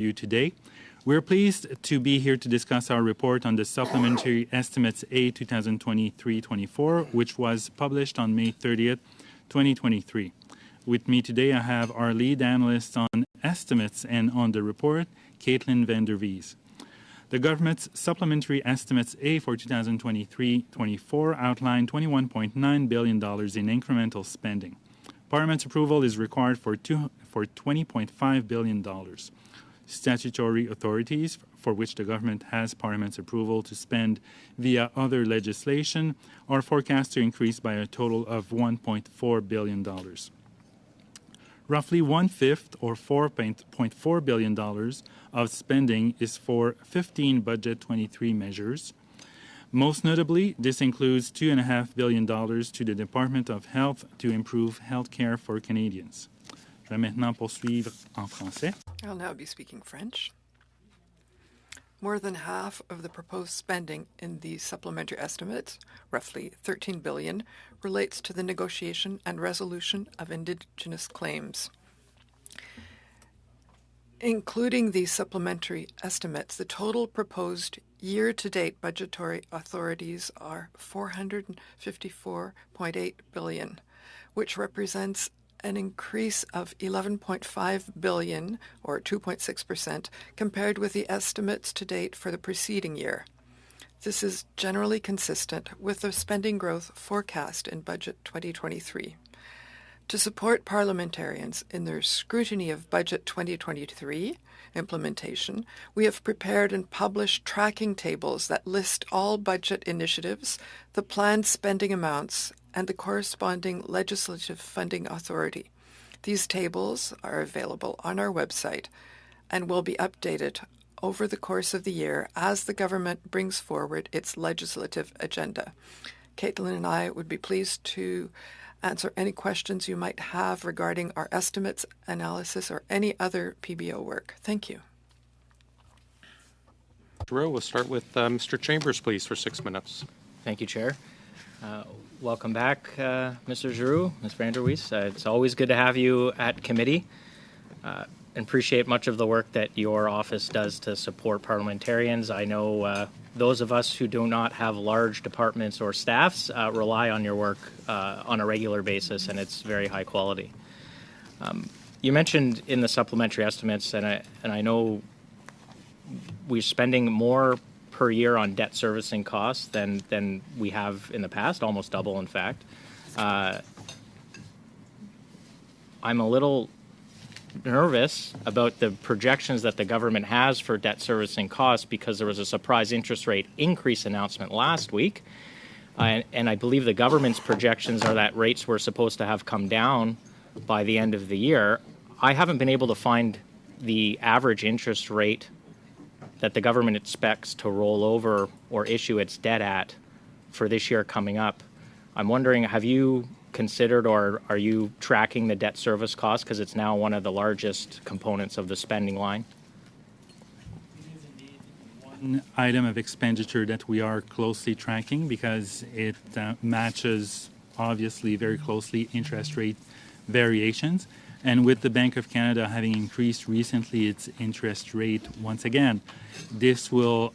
you today. We're pleased to be here to discuss our report on the Supplementary Estimates A 2023-24, which was published on May 30th, 2023. With me today, I have our lead analyst on estimates and on the report, Kaitlyn Vanderwees. The government's Supplementary Estimates A for 2023-24 outline $21.9 billion in incremental spending. Parliament's approval is required for $20.5 billion. Statutory authorities, for which the government has Parliament's approval to spend via other legislation, are forecast to increase by a total of $1.4 billion. Roughly one-fifth, or $4.4 billion of spending is for 15 Budget 23 measures. Most notably, this includes $2.5 billion to the Department of Health to improve health care for Canadians. Je vais maintenant poursuivre en français. I'll now be speaking French. More than half of the proposed spending in the supplementary estimates, roughly $13 billion, relates to the negotiation and resolution of Indigenous claims. Including these supplementary estimates, the total proposed year-to-date budgetary authorities are $454.8 billion, which represents an increase of $11.5 billion, or 2.6%, compared with the estimates to date for the preceding year. This is generally consistent with the spending growth forecast in Budget 2023. To support parliamentarians in their scrutiny of Budget 2023 implementation, we have prepared and published tracking tables that list all budget initiatives, the planned spending amounts, and the corresponding legislative funding authority. These tables are available on our website and will be updated over the course of the year as the government brings forward its legislative agenda. Kaitlyn and I would be pleased to answer any questions you might have regarding our estimates, analysis, or any other PBO work. Thank you. Giroux, we'll start with Mr. Chambers, please, for 6 minutes. Thank you, Chair. Welcome back, Mr. Giroux, Ms. Vanderwees. It's always good to have you at committee. Appreciate much of the work that your office does to support parliamentarians. I know those of us who do not have large departments or staffs rely on your work on a regular basis, and it's very high quality. You mentioned in the supplementary estimates, and I know we're spending more per year on debt servicing costs than we have in the past, almost double, in fact. I'm a little nervous about the projections that the government has for debt servicing costs because there was a surprise interest rate increase announcement last week. And I believe the government's projections are that rates were supposed to have come down by the end of the year. I haven't been able to find the average interest rate that the government expects to roll over or issue its debt at for this year coming up. I'm wondering, have you considered or are you tracking the debt service cost because it's now one of the largest components of the spending line? It is indeed one item of expenditure that we are closely tracking because it matches, obviously, very closely interest rate variations. And with the Bank of Canada having increased recently its interest rate once again, this will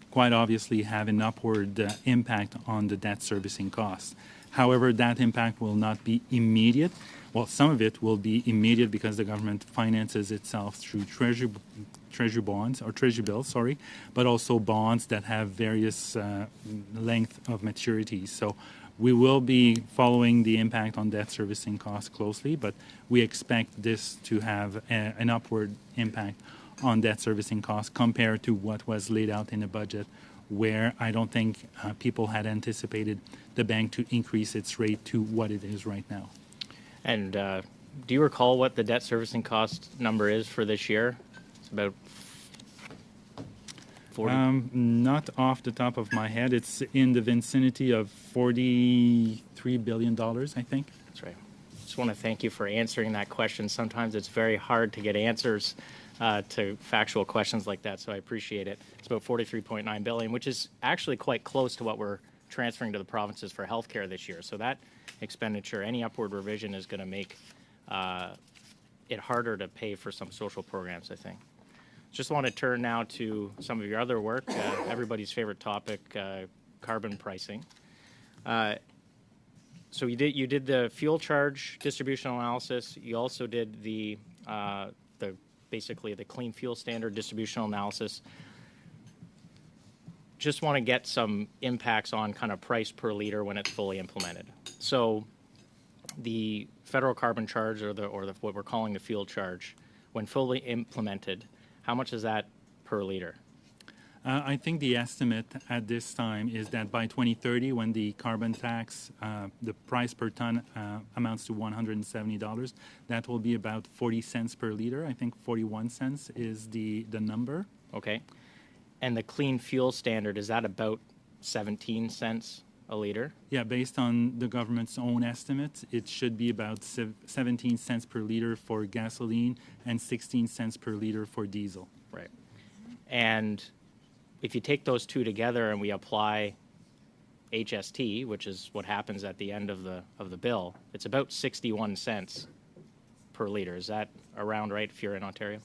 quite obviously have an upward impact on the debt servicing costs. However, that impact will not be immediate. Well, some of it will be immediate because the government finances itself through treasury bills, but also bonds that have various length of maturity. So we will be following the impact on debt servicing costs closely, but we expect this to have an upward impact on debt servicing costs compared to what was laid out in the budget, where I don't think people had anticipated the bank to increase its rate to what it is right now. And do you recall what the debt servicing cost number is for this year? It's about 40? Not off the top of my head. It's in the vicinity of $43 billion, I think. That's right. Just want to thank you for answering that question. Sometimes it's very hard to get answers to factual questions like that, so I appreciate it. It's about $43.9 billion, which is actually quite close to what we're transferring to the provinces for healthcare this year. So that expenditure, any upward revision is going to make it harder to pay for some social programs, I think. Just want to turn now to some of your other work, everybody's favorite topic, carbon pricing. So you did the fuel charge distributional analysis. You also did the basically the clean fuel standard distributional analysis. Just want to get some impacts on kind of price per liter when it's fully implemented. So the federal carbon charge, or what we're calling the fuel charge, when fully implemented, how much is that per liter? I think the estimate at this time is that by 2030, when the carbon tax, the price per ton amounts to $170, that will be about 40 cents per liter. I think 41 cents is the number. Okay. And the clean fuel standard, is that about 17 cents a liter? Yeah, based on the government's own estimates, it should be about 17 cents per liter for gasoline and 16 cents per liter for diesel. Right. And if you take those two together and we apply HST, which is what happens at the end of the bill, it's about 61 cents per liter. Is that around right if you're in Ontario?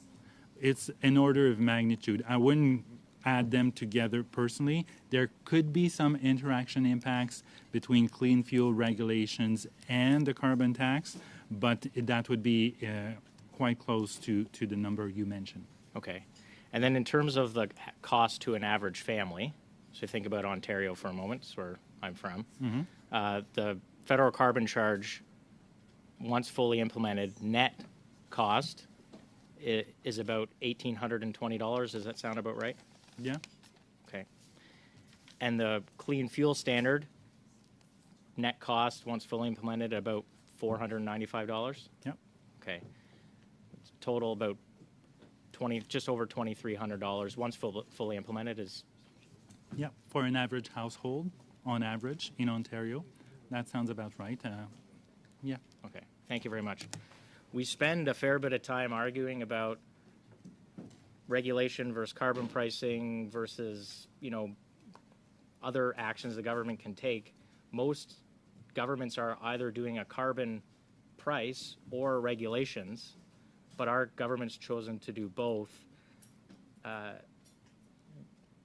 It's an order of magnitude. I wouldn't add them together personally. There could be some interaction impacts between clean fuel regulations and the carbon tax, but that would be quite close to the number you mentioned. Okay. And then in terms of the cost to an average family, so think about Ontario for a moment, that's where I'm from, the federal carbon charge, once fully implemented, net cost is about $1,820. Does that sound about right? Yeah. Okay. And the clean fuel standard, net cost, once fully implemented, about $495? Yep. Okay. Total about just over $2,300 once fully implemented is. Yeah, for an average household, on average, in Ontario. That sounds about right. Yeah. Okay, thank you very much. We spend a fair bit of time arguing about regulation versus carbon pricing versus, other actions the government can take. Most governments are either doing a carbon price or regulations, but our government's chosen to do both.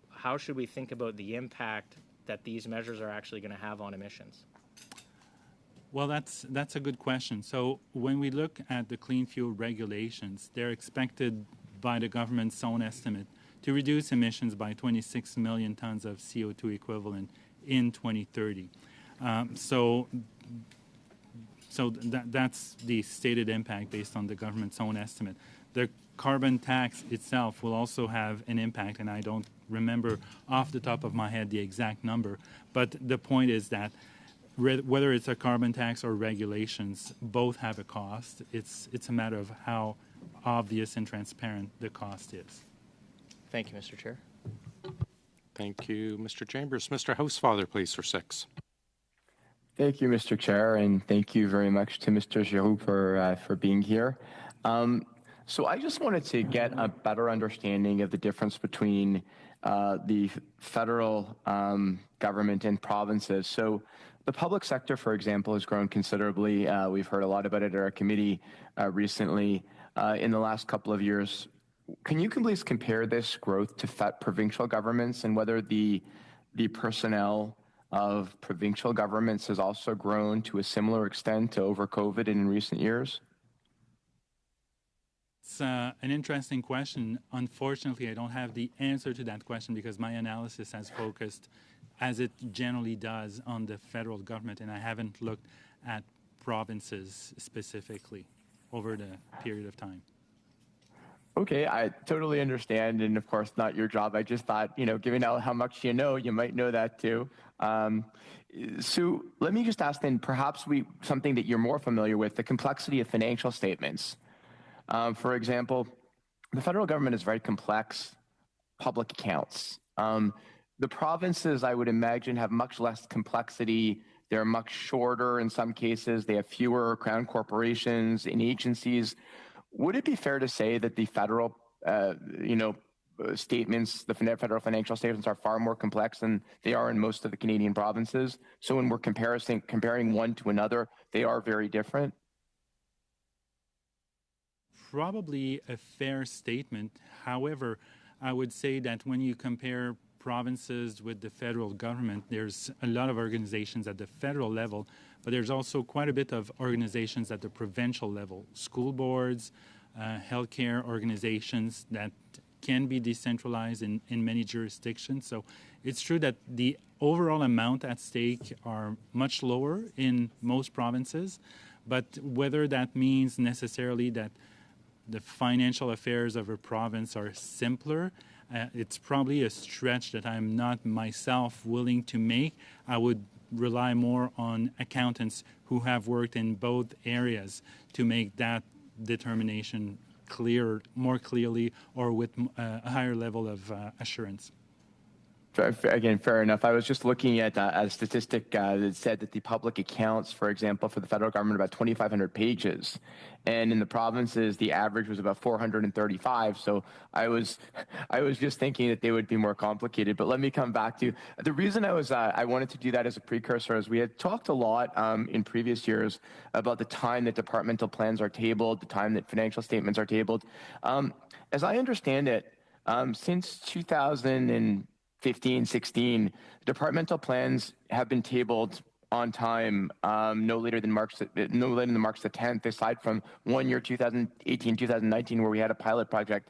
How should we think about the impact that these measures are actually going to have on emissions? Well, that's a good question. So when we look at the clean fuel regulations, they're expected by the government's own estimate to reduce emissions by 26 million tons of CO2 equivalent in 2030. That's the stated impact based on the government's own estimate. The carbon tax itself will also have an impact, and I don't remember off the top of my head the exact number, but the point is that whether it's a carbon tax or regulations, both have a cost. It's a matter of how obvious and transparent the cost is. Thank you, Mr. Chair. Thank you, Mr. Chambers. Mr. Housefather, please, for 6. Thank you, Mr. Chair, and thank you very much to Mr. Giroux for being here. So I just wanted to get a better understanding of the difference between the federal government and provinces. So the public sector, for example, has grown considerably. We've heard a lot about it at our committee recently in the last couple of years. Can you please compare this growth to provincial governments and whether the personnel of provincial governments has also grown to a similar extent over COVID in recent years? It's an interesting question. Unfortunately, I don't have the answer to that question because my analysis has focused, as it generally does, on the federal government, and I haven't looked at provinces specifically over the period of time. Okay, I totally understand, and of course, not your job. I just thought, given how much you know, you might know that too. So let me just ask then, perhaps something that you're more familiar with, the complexity of financial statements. For example, the federal government is very complex public accounts. The provinces, I would imagine, have much less complexity. They're much shorter in some cases. They have fewer crown corporations and agencies. Would it be fair to say that the federal, statements, the federal financial statements are far more complex than they are in most of the Canadian provinces? So when we're comparing one to another, they are very different? probably a fair statement. However, I would say that when you compare provinces with the federal government, there's a lot of organizations at the federal level, but there's also quite a bit of organizations at the provincial level, school boards, healthcare organizations that can be decentralized in many jurisdictions. So it's true that the overall amount at stake are much lower in most provinces, but whether that means necessarily that the financial affairs of a province are simpler, it's probably a stretch that I'm not myself willing to make. I would rely more on accountants who have worked in both areas to make that determination clear, more clearly, or with a higher level of assurance. Again, fair enough. I was just looking at a statistic that said that the public accounts, for example, for the federal government, about 2,500 pages, and in the provinces, the average was about 435. So I was just thinking that they would be more complicated. But let me come back to the reason I wanted to do that as a precursor is we had talked a lot in previous years about the time that departmental plans are tabled, the time that financial statements are tabled. As I understand it, since 2015, 16, departmental plans have been tabled on time, no later than March the 10th, aside from 1 year, 2018, 2019, where we had a pilot project.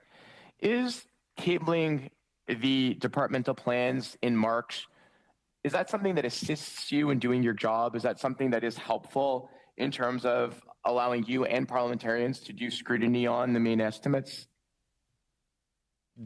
Is tabling the departmental plans in March, is that something that assists you in doing your job? Is that something that is helpful in terms of allowing you and parliamentarians to do scrutiny on the main estimates?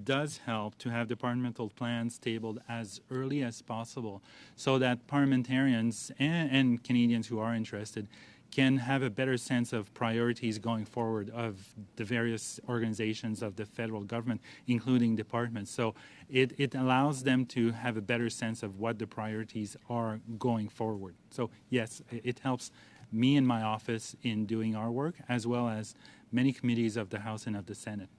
Does help to have departmental plans tabled as early as possible so that parliamentarians and Canadians who are interested can have a better sense of priorities going forward of the various organizations of the federal government, including departments. So it allows them to have a better sense of what the priorities are going forward. So yes, it helps me and my office in doing our work, as well as many committees of the House and of the Senate.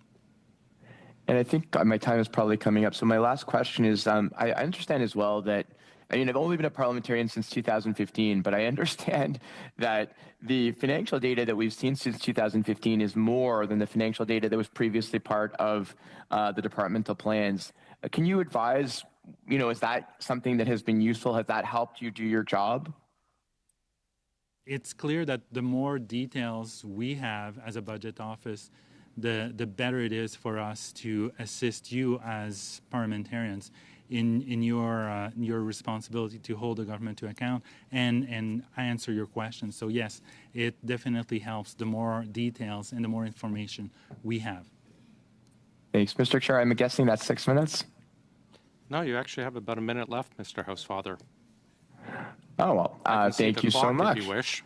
And I think my time is probably coming up. So my last question is, I understand as well that, I've only been a parliamentarian since 2015, but I understand that the financial data that we've seen since 2015 is more than the financial data that was previously part of the departmental plans. Can you advise, is that something that has been useful? Has that helped you do your job? It's clear that the more details we have as a budget office, the better it is for us to assist you as parliamentarians in your responsibility to hold the government to account and answer your questions. So yes, it definitely helps the more details and the more information we have. Thanks, Mr. Chair. I'm guessing that's 6 minutes. No, you actually have about a minute left, Mr. Housefather. Oh, well, thank you so much. If you wish.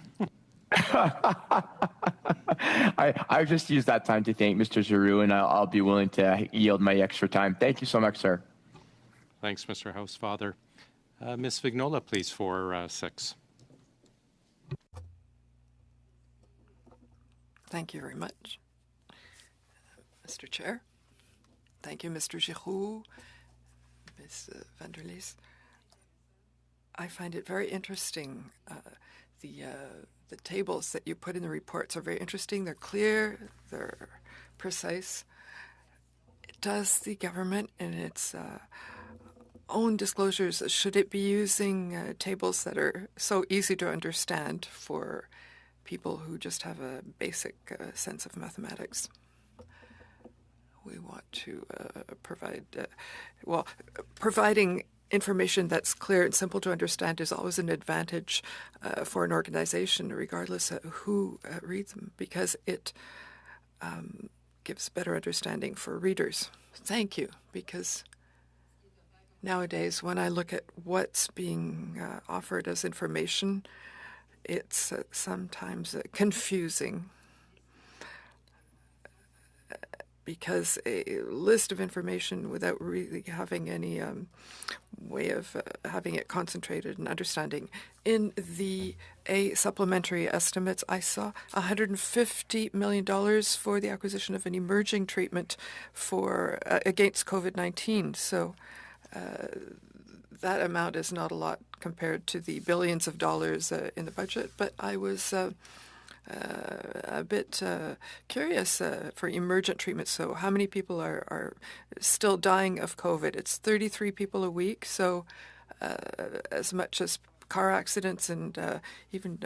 I just used that time to thank Mr. Giroux, and I'll be willing to yield my extra time. Thank you so much, sir. Thanks, Mr. Housefather. Ms. Vignola, please, for 6. Thank you very much, Mr. Chair. Thank you, Mr. Giroux, Ms. Vanderwees. I find it very interesting. The tables that you put in the reports are very interesting. They're clear. They're precise. Does the government, in its own disclosures, should it be using tables that are so easy to understand for people who just have a basic sense of mathematics? We want to providing information that's clear and simple to understand is always an advantage for an organization, regardless of who reads them, because it gives better understanding for readers. Thank you, because nowadays when I look at what's being offered as information, it's sometimes confusing, because a list of information without really having any way of having it concentrated and understanding. In the supplementary estimates, I saw $150 million for the acquisition of an emerging treatment for against COVID-19. So that amount is not a lot compared to the billions of dollars in the budget. But I was a bit curious for emergent treatment. So how many people are still dying of COVID? It's 33 people a week, so as much as car accidents and even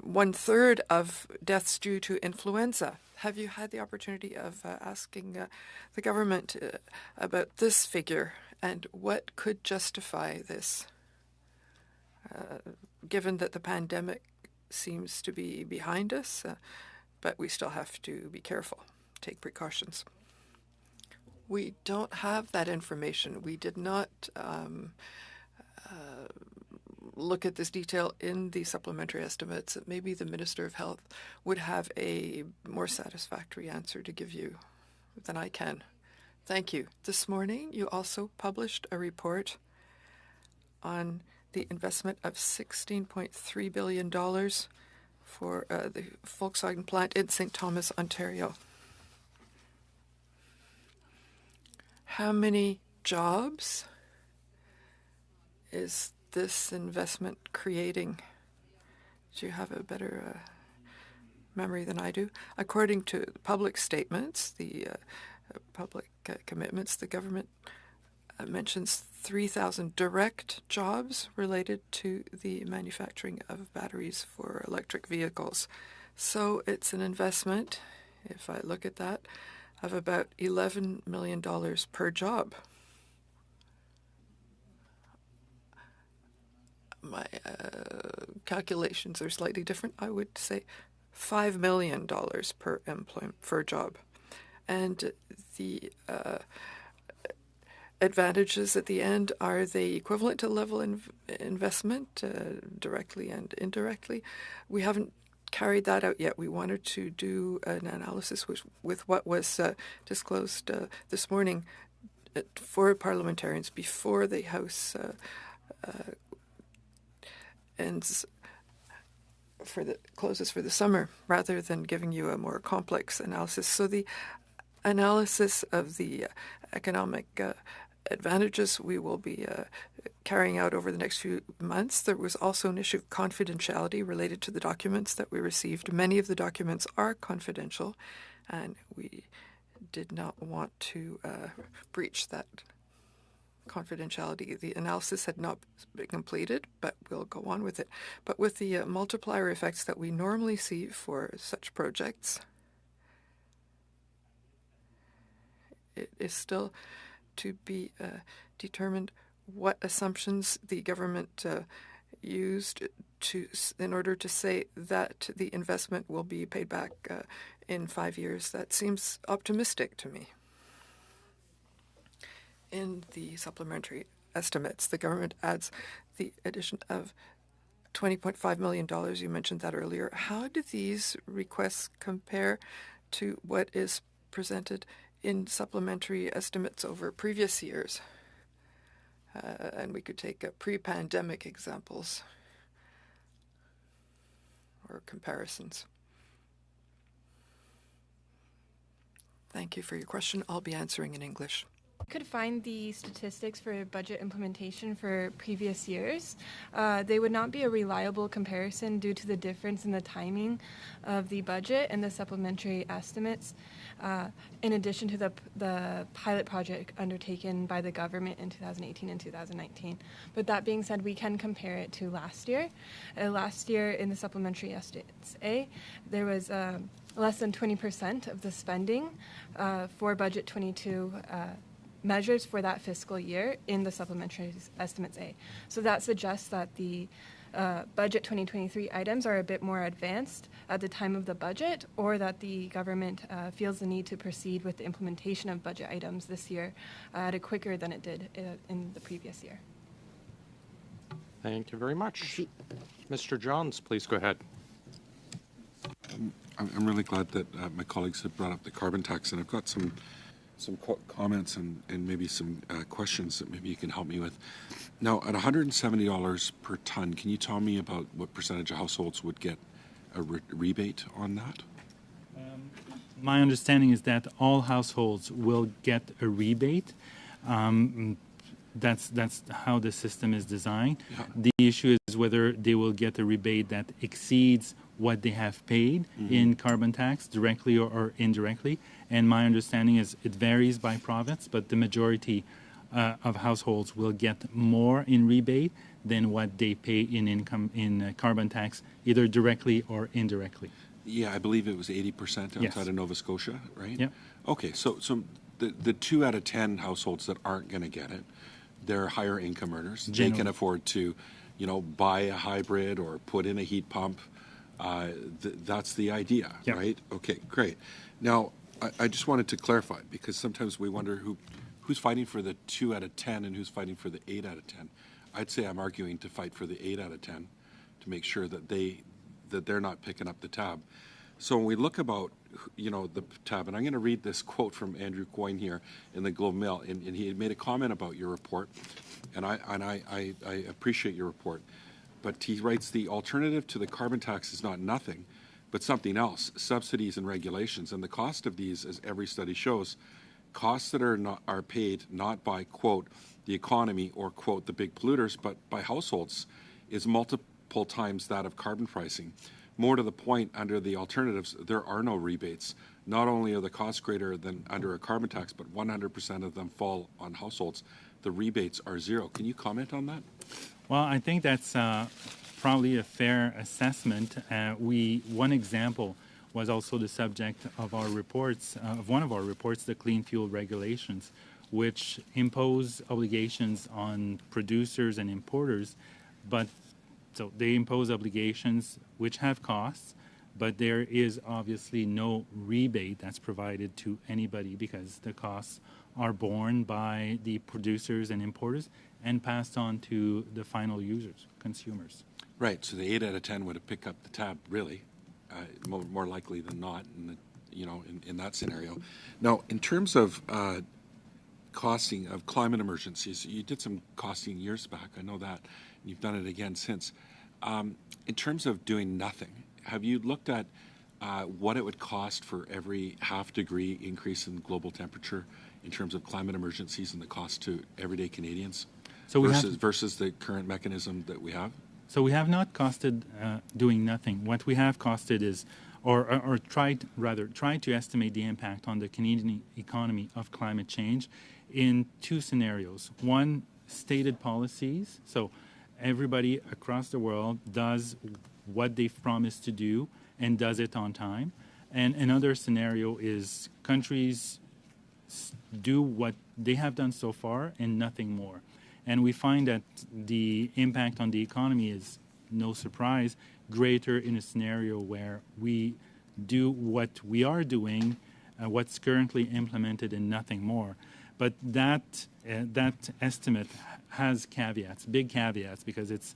1/3 of deaths due to influenza. Have you had the opportunity of asking the government about this figure and what could justify this, given that the pandemic seems to be behind us, but we still have to be careful, take precautions? We don't have that information. We did not look at this detail in the supplementary estimates. Maybe the Minister of Health would have a more satisfactory answer to give you than I can. Thank you. This morning, you also published a report on the investment of $16.3 billion for the Volkswagen plant in St. Thomas, Ontario. How many jobs is this investment creating? Do you have a better memory than I do? According to public statements, the public commitments, the government mentions 3,000 direct jobs related to the manufacturing of batteries for electric vehicles. So it's an investment, if I look at that, of about $11 million per job. My calculations are slightly different. I would say $5 million per job. And the advantages at the end, are they equivalent to level investment, directly and indirectly? We haven't carried that out yet. We wanted to do an analysis with what was disclosed this morning for parliamentarians before the House closes for the summer, rather than giving you a more complex analysis. So the analysis of the economic advantages we will be carrying out over the next few months. There was also an issue of confidentiality related to the documents that we received. Many of the documents are confidential, and we did not want to breach that confidentiality. The analysis had not been completed, but we'll go on with it. But with the multiplier effects that we normally see for such projects, it is still to be determined what assumptions the government used in order to say that the investment will be paid back in 5 years. That seems optimistic to me. In the supplementary estimates, the government adds the addition of $20.5 million. You mentioned that earlier. How do these requests compare to what is presented in supplementary estimates over previous years? And we could take pre-pandemic examples or comparisons. Thank you for your question. I'll be answering in English. Could find the statistics for budget implementation for previous years. They would not be a reliable comparison due to the difference in the timing of the budget and the supplementary estimates, in addition to the pilot project undertaken by the government in 2018 and 2019. But that being said, we can compare it to last year. Last year in the supplementary estimates A, there was less than 20% of the spending for budget 22 measures for that fiscal year in the supplementary estimates A. So that suggests that the budget 2023 items are a bit more advanced at the time of the budget, or that the government feels the need to proceed with the implementation of budget items this year at a quicker than it did in the previous year. Thank you very much. Mr. Johns, please go ahead. I'm really glad that my colleagues have brought up the carbon tax, and I've got some comments and maybe some questions that maybe you can help me with. Now, at $170 per ton, can you tell me about what percentage of households would get a rebate on that? My understanding is that all households will get a rebate. That's how the system is designed. Yeah. The issue is whether they will get a rebate that exceeds what they have paid in carbon tax, directly or indirectly. And my understanding is it varies by province, but the majority of households will get more in rebate than what they pay in income in carbon tax, either directly or indirectly. Yeah, I believe it was 80% outside Yes. of Nova Scotia, right? Yep. Okay, so the 2 out of 10 households that aren't going to get it, they're higher income earners. They can Generally. afford to, buy a hybrid or put in a heat pump. That's the idea, Yep. right? Okay, great. Now, I just wanted to clarify, because sometimes we wonder who's fighting for the 2 out of 10 and who's fighting for the 8 out of 10. I'd say I'm arguing to fight for the 8 out of 10 to make sure that they're not picking up the tab. So when we look about, the tab, and I'm going to read this quote from Andrew Coyne here in the Globe Mail, and he had made a comment about your report, and I appreciate your report, but he writes, the alternative to the carbon tax is not nothing, but something else, subsidies and regulations, and the cost of these, as every study shows, costs that are paid not by, quote, the economy or, quote, the big polluters, but by households, is multiple times that of carbon pricing. More to the point, under the alternatives, there are no rebates. Not only are the costs greater than under a carbon tax, but 100% of them fall on households. The rebates are zero. Can you comment on that? Well, I think that's probably a fair assessment. One example was also the subject of our reports, of one of our reports, the Clean Fuel Regulations, which impose obligations on producers and importers, but so they impose obligations which have costs, but there is obviously no rebate that's provided to anybody because the costs are borne by the producers and importers and passed on to the final users, consumers. Right. So the 8 out of 10 would have picked up the tab, really, more likely than not, in that scenario. Now, in terms of costing of climate emergencies, you did some costing years back. I know that. And you've done it again since. In terms of doing nothing, have you looked at what it would cost for every half-degree increase in global temperature in terms of climate emergencies and the cost to everyday Canadians versus the current mechanism that we have? So we have not costed doing nothing. What we have costed is, or tried to estimate the impact on the Canadian economy of climate change in 2 scenarios. One, stated policies. So everybody across the world does what they've promised to do and does it on time. And another scenario is countries do what they have done so far and nothing more. And we find that the impact on the economy is, no surprise, greater in a scenario where we do what we are doing, what's currently implemented and nothing more. But that estimate has caveats, big caveats, because it's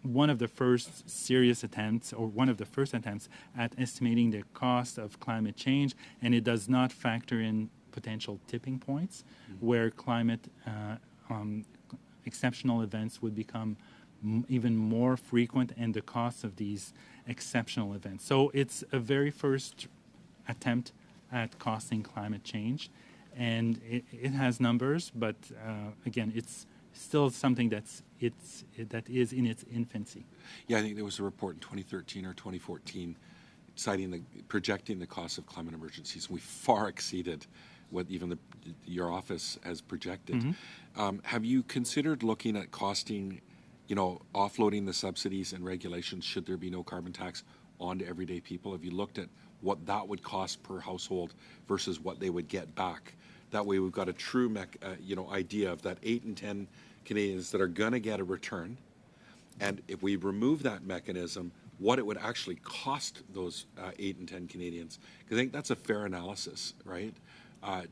one of the first serious attempts, or one of the first attempts at estimating the cost of climate change, and it does not factor in potential tipping points where climate exceptional events would become even more frequent, and the cost of these exceptional events. So it's a very first attempt at costing climate change, and it has numbers, but again, it's still something that is in its infancy. Yeah, I think there was a report in 2013 or 2014 projecting the cost of climate emergencies. We far exceeded what even your office has projected. Have you considered looking at costing, offloading the subsidies and regulations should there be no carbon tax onto everyday people? Have you looked at what that would cost per household versus what they would get back? That way we've got a true idea of that 8 and 10 Canadians that are going to get a return. And if we remove that mechanism, what it would actually cost those 8 and 10 Canadians. Because I think that's a fair analysis, right,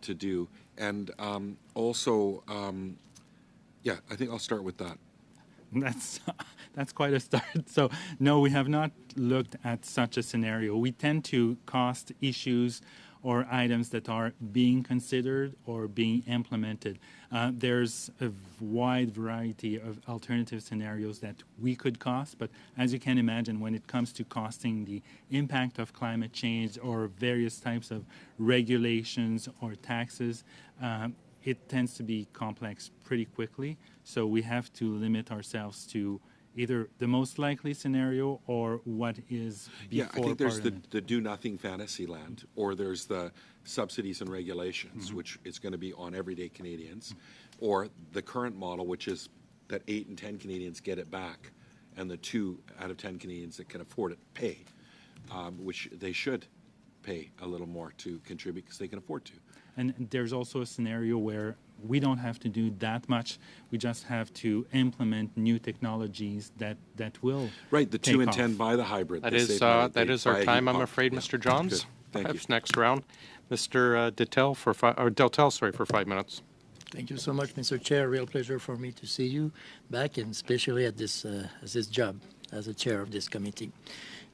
to do. And also, I think I'll start with that. That's quite a start. So, no, we have not looked at such a scenario. We tend to cost issues or items that are being considered or being implemented. There's a wide variety of alternative scenarios that we could cost, but as you can imagine, when it comes to costing the impact of climate change or various types of regulations or taxes, it tends to be complex pretty quickly. So we have to limit ourselves to either the most likely scenario or what is before Yeah, I think there's Parliament. the do-nothing fantasy land, or there's the subsidies and regulations, which is going to be on everyday Canadians, or the current model, which is that 8 in 10 Canadians get it back, and the 2 out of 10 Canadians that can afford it pay, which they should pay a little more to contribute because they can afford to. And there's also a scenario where we don't have to do that much. We just have to implement new technologies that will Right, the 2 take in off. 10 buy the hybrid. That They is save money. that They is buy our a time, heat I'm pump. afraid, Yeah, Mr. Johns. good. Thank you. Perhaps next round, Mr. Deltel for 5 minutes. Thank you so much, Mr. Chair. Real pleasure for me to see you back, and especially at this job as a chair of this committee.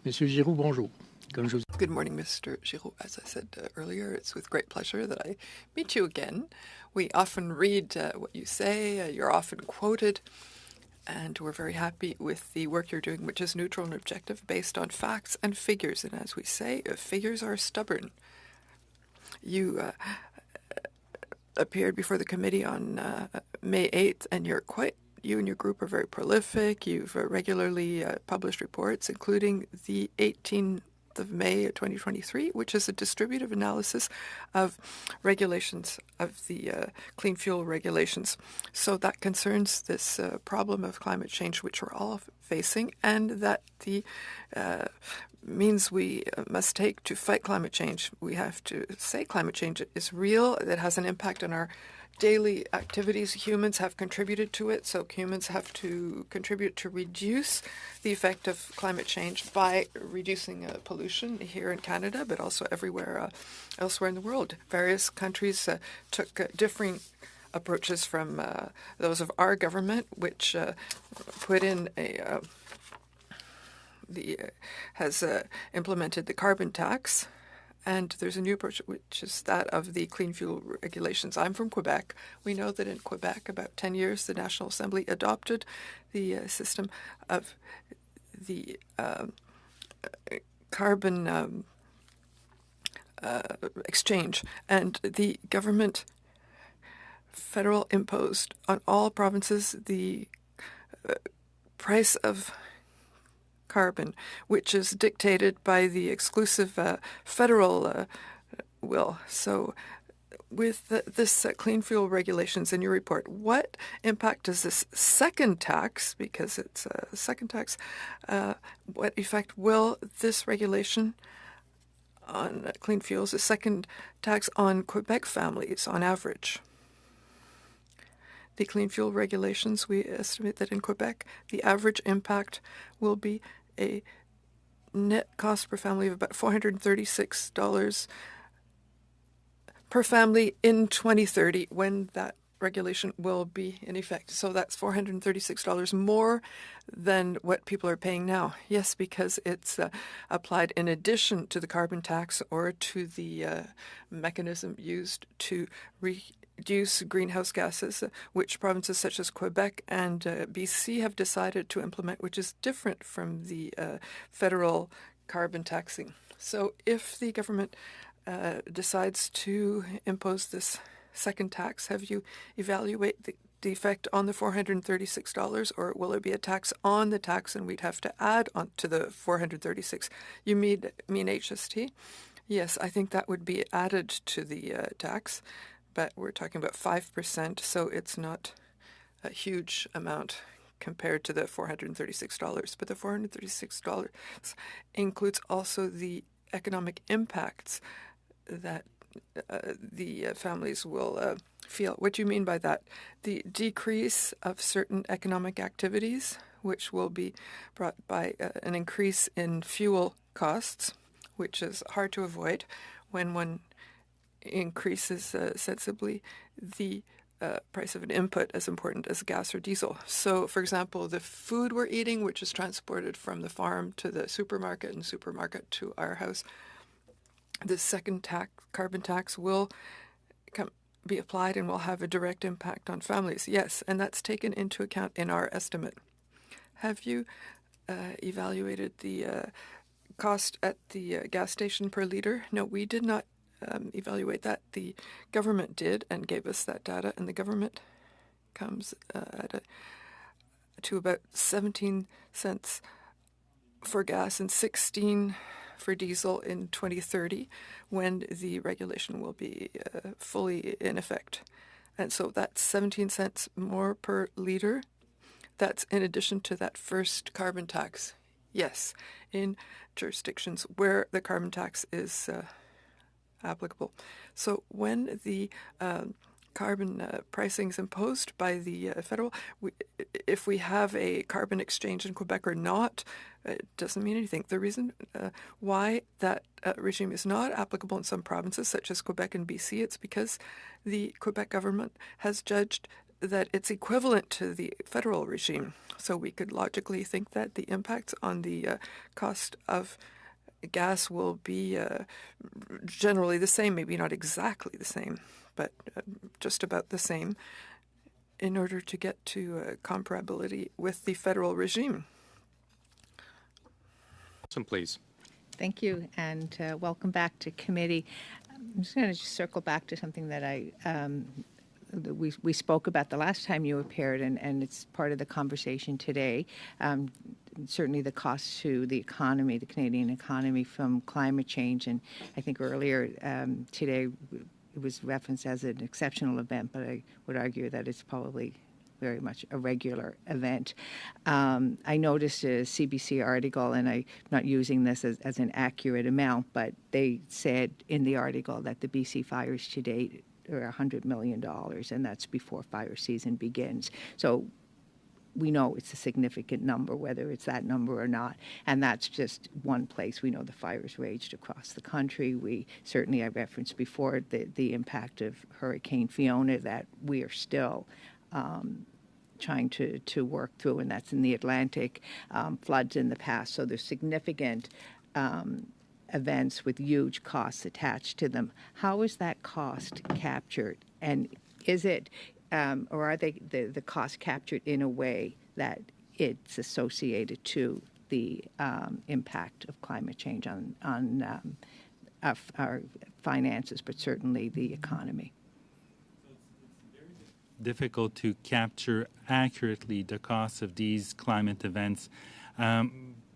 Monsieur Giroux, bonjour. Comme je vous... Good morning, Mr. Giroux. As I said earlier, it's with great pleasure that I meet you again. We often read what you say, you're often quoted, and we're very happy with the work you're doing, which is neutral and objective, based on facts and figures. And as we say, figures are stubborn. You appeared before the committee on May 8th, and you and your group are very prolific. You've regularly published reports, including the 18th of May of 2023, which is a distributive analysis of regulations, of the clean fuel regulations. So that concerns this problem of climate change, which we're all facing, and that the means we must take to fight climate change. We have to say climate change is real, it has an impact on our daily activities. Humans have contributed to it, so humans have to contribute to reduce the effect of climate change by reducing pollution here in Canada, but also everywhere elsewhere in the world. Various countries took differing approaches from those of our government, which put in has implemented the carbon tax. And there's a new approach, which is that of the clean fuel regulations. I'm from Quebec. We know that in Quebec, about 10 years, the National Assembly adopted the system of the carbon exchange. And the government, federal, imposed on all provinces the price of carbon, which is dictated by the exclusive federal will. So with this clean fuel regulations in your report, what impact does this second tax, because it's a second tax, what effect will this regulation on clean fuels, a second tax on Quebec families on average? The clean fuel regulations, we estimate that in Quebec, the average impact will be a net cost per family of about $436 per family in 2030 when that regulation will be in effect. So that's $436 more than what people are paying now. Yes, because it's applied in addition to the carbon tax or to the mechanism used to reduce greenhouse gases, which provinces such as Quebec and BC have decided to implement, which is different from the federal carbon taxing. So if the government decides to impose this second tax, have you evaluate the effect on the $436, or will it be a tax on the tax and we'd have to add on to the $436? You mean HST? Yes, I think that would be added to the tax, but we're talking about 5%, so it's not a huge amount compared to the $436. But the $436 includes also the economic impacts that the families will feel. What do you mean by that? The decrease of certain economic activities, which will be brought by an increase in fuel costs, which is hard to avoid when one increases sensibly the price of an input as important as gas or diesel. So, for example, the food we're eating, which is transported from the farm to the supermarket and supermarket to our house, the second carbon tax will be applied and will have a direct impact on families. Yes, and that's taken into account in our estimate. Have you evaluated the cost at the gas station per litre? No, we did not evaluate that. The government did and gave us that data, and the government comes at to about 17 cents for gas and 16 for diesel in 2030, when the regulation will be fully in effect. And so that's 17 cents more per litre. That's in addition to that first carbon tax. Yes, in jurisdictions where the carbon tax is applicable. So when the carbon pricing is imposed by the federal, if we have a carbon exchange in Quebec or not, it doesn't mean anything. The reason why that regime is not applicable in some provinces, such as Quebec and BC, it's because the Quebec government has judged that it's equivalent to the federal regime. So we could logically think that the impacts on the cost of gas will be generally the same, maybe not exactly the same, but just about the same, in order to get to comparability with the federal regime. Thompson, please. Thank you, and welcome back to committee. I'm just going to circle back to something that we spoke about the last time you appeared, and it's part of the conversation today. Certainly the costs to the economy, the Canadian economy, from climate change. And I think earlier today it was referenced as an exceptional event, but I would argue that it's probably very much a regular event. I noticed a CBC article, and I'm not using this as an accurate amount, but they said in the article that the BC fires to date are $100 million, and that's before fire season begins. So we know it's a significant number, whether it's that number or not, and that's just one place. We know the fires raged across the country. We certainly, I referenced before, the impact of Hurricane Fiona that we are still trying to work through, and that's in the Atlantic, floods in the past. So there's significant events with huge costs attached to them. How is that cost captured? And is it, or are they the cost captured in a way that it's associated to the impact of climate change on our finances, but certainly the economy? Difficult to capture accurately the costs of these climate events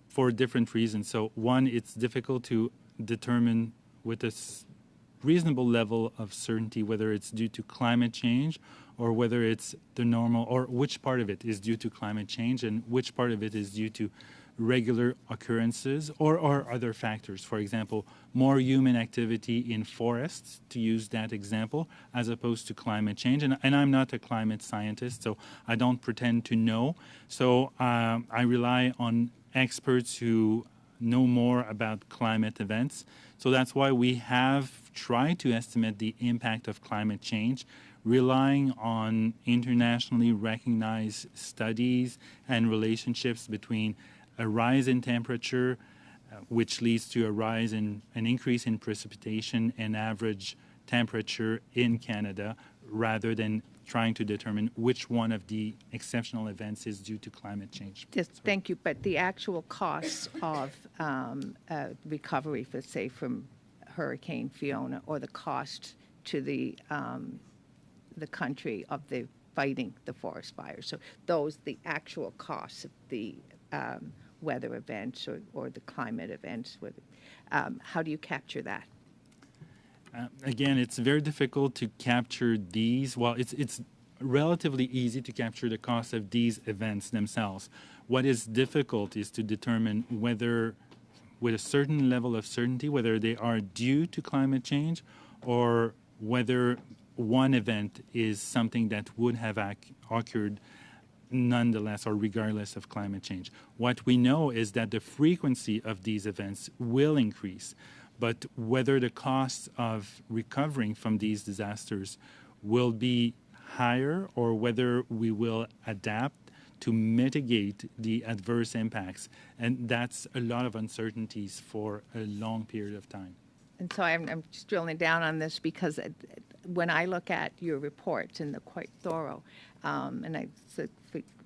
for different reasons. So one, it's difficult to determine with a reasonable level of certainty whether it's due to climate change or whether it's the normal, or which part of it is due to climate change and which part of it is due to regular occurrences or other factors. For example, more human activity in forests, to use that example, as opposed to climate change. And I'm not a climate scientist, so I don't pretend to know. So I rely on experts who know more about climate events. So that's why we have tried to estimate the impact of climate change, relying on internationally recognized studies and relationships between a rise in temperature, which leads to an increase in precipitation and average temperature in Canada, rather than trying to determine which one of the exceptional events is due to climate change. Yes, thank you. But the actual costs of recovery, let's say, from Hurricane Fiona, or the cost to the country of the fighting the forest fires. So the actual costs of the weather events or the climate events, how do you capture that? Again, it's very difficult to capture these. Well, it's relatively easy to capture the cost of these events themselves. What is difficult is to determine whether, with a certain level of certainty, whether they are due to climate change or whether one event is something that would have occurred nonetheless or regardless of climate change. What we know is that the frequency of these events will increase, but whether the costs of recovering from these disasters will be higher or whether we will adapt to mitigate the adverse impacts, and that's a lot of uncertainties for a long period of time. And so I'm just drilling down on this because when I look at your reports, and they're quite thorough, and I said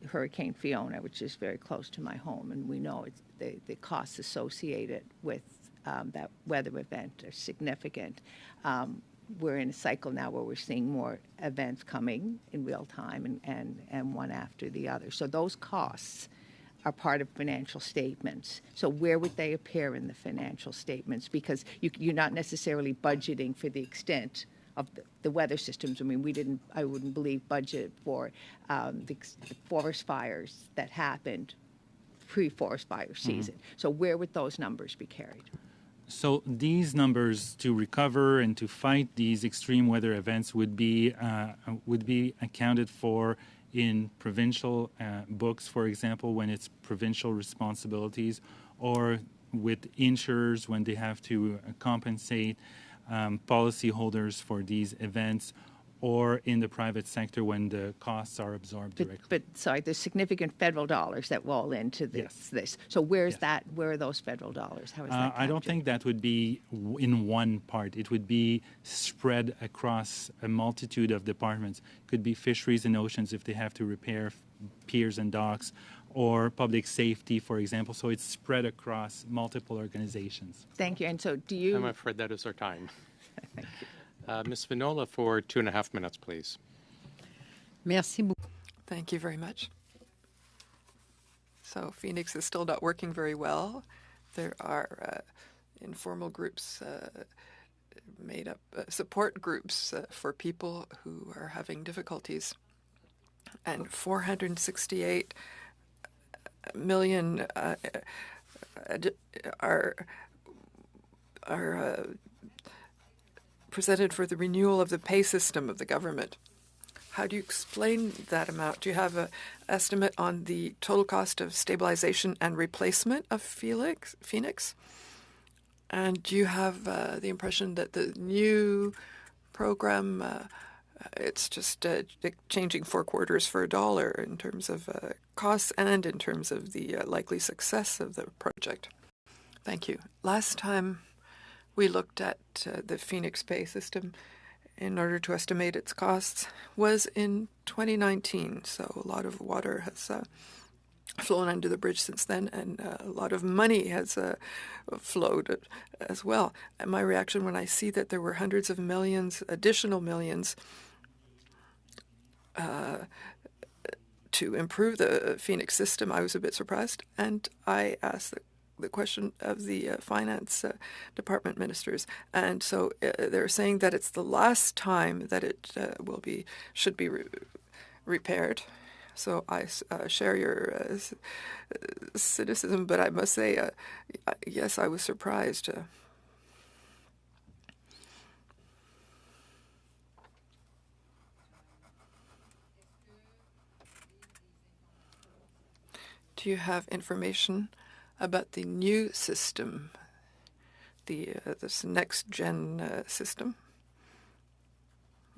Hurricane Fiona, which is very close to my home, and we know the costs associated with that weather event are significant. we're in a cycle now where we're seeing more events coming in real time and one after the other. So those costs are part of financial statements. So where would they appear in the financial statements? Because you're not necessarily budgeting for the extent of the weather systems. I mean, I wouldn't believe budget for the forest fires that happened pre-forest fire season. So where would those numbers be carried? So these numbers to recover and to fight these extreme weather events would be accounted for in provincial books, for example, when it's provincial responsibilities, or with insurers when they have to compensate policyholders for these events, or in the private sector when the costs are absorbed directly. But sorry, there's significant federal dollars that roll into this. So where's that? Where are those federal dollars? How is that I don't captured? think that would be in one part. It would be spread across a multitude of departments. Could be fisheries and oceans if they have to repair piers and docks, or public safety, for example. So it's spread across multiple organizations. Thank you. And so do you... I'm afraid that is our time. Thank you. Ms. Vignola for 2.5 minutes, please. Merci beaucoup. Thank you very much. So Phoenix is still not working very well. There are informal groups made up, support groups for people who are having difficulties. And 468 million are presented for the renewal of the pay system of the government. How do you explain that amount? Do you have an estimate on the total cost of stabilization and replacement of Phoenix? And do you have the impression that the new program, it's just changing 4 quarters for $1 in terms of costs and in terms of the likely success of the project? Thank you. Last time we looked at the Phoenix pay system in order to estimate its costs was in 2019. So a lot of water has flown under the bridge since then, and a lot of money has flowed as well. And my reaction when I see that there were hundreds of millions, additional millions, to improve the Phoenix system, I was a bit surprised. And I asked the question of the finance department ministers, and so they're saying that it's the last time that it should be repaired. So I share your cynicism, but I must say, yes, I was surprised. Do you have information about the new system, this next-gen system,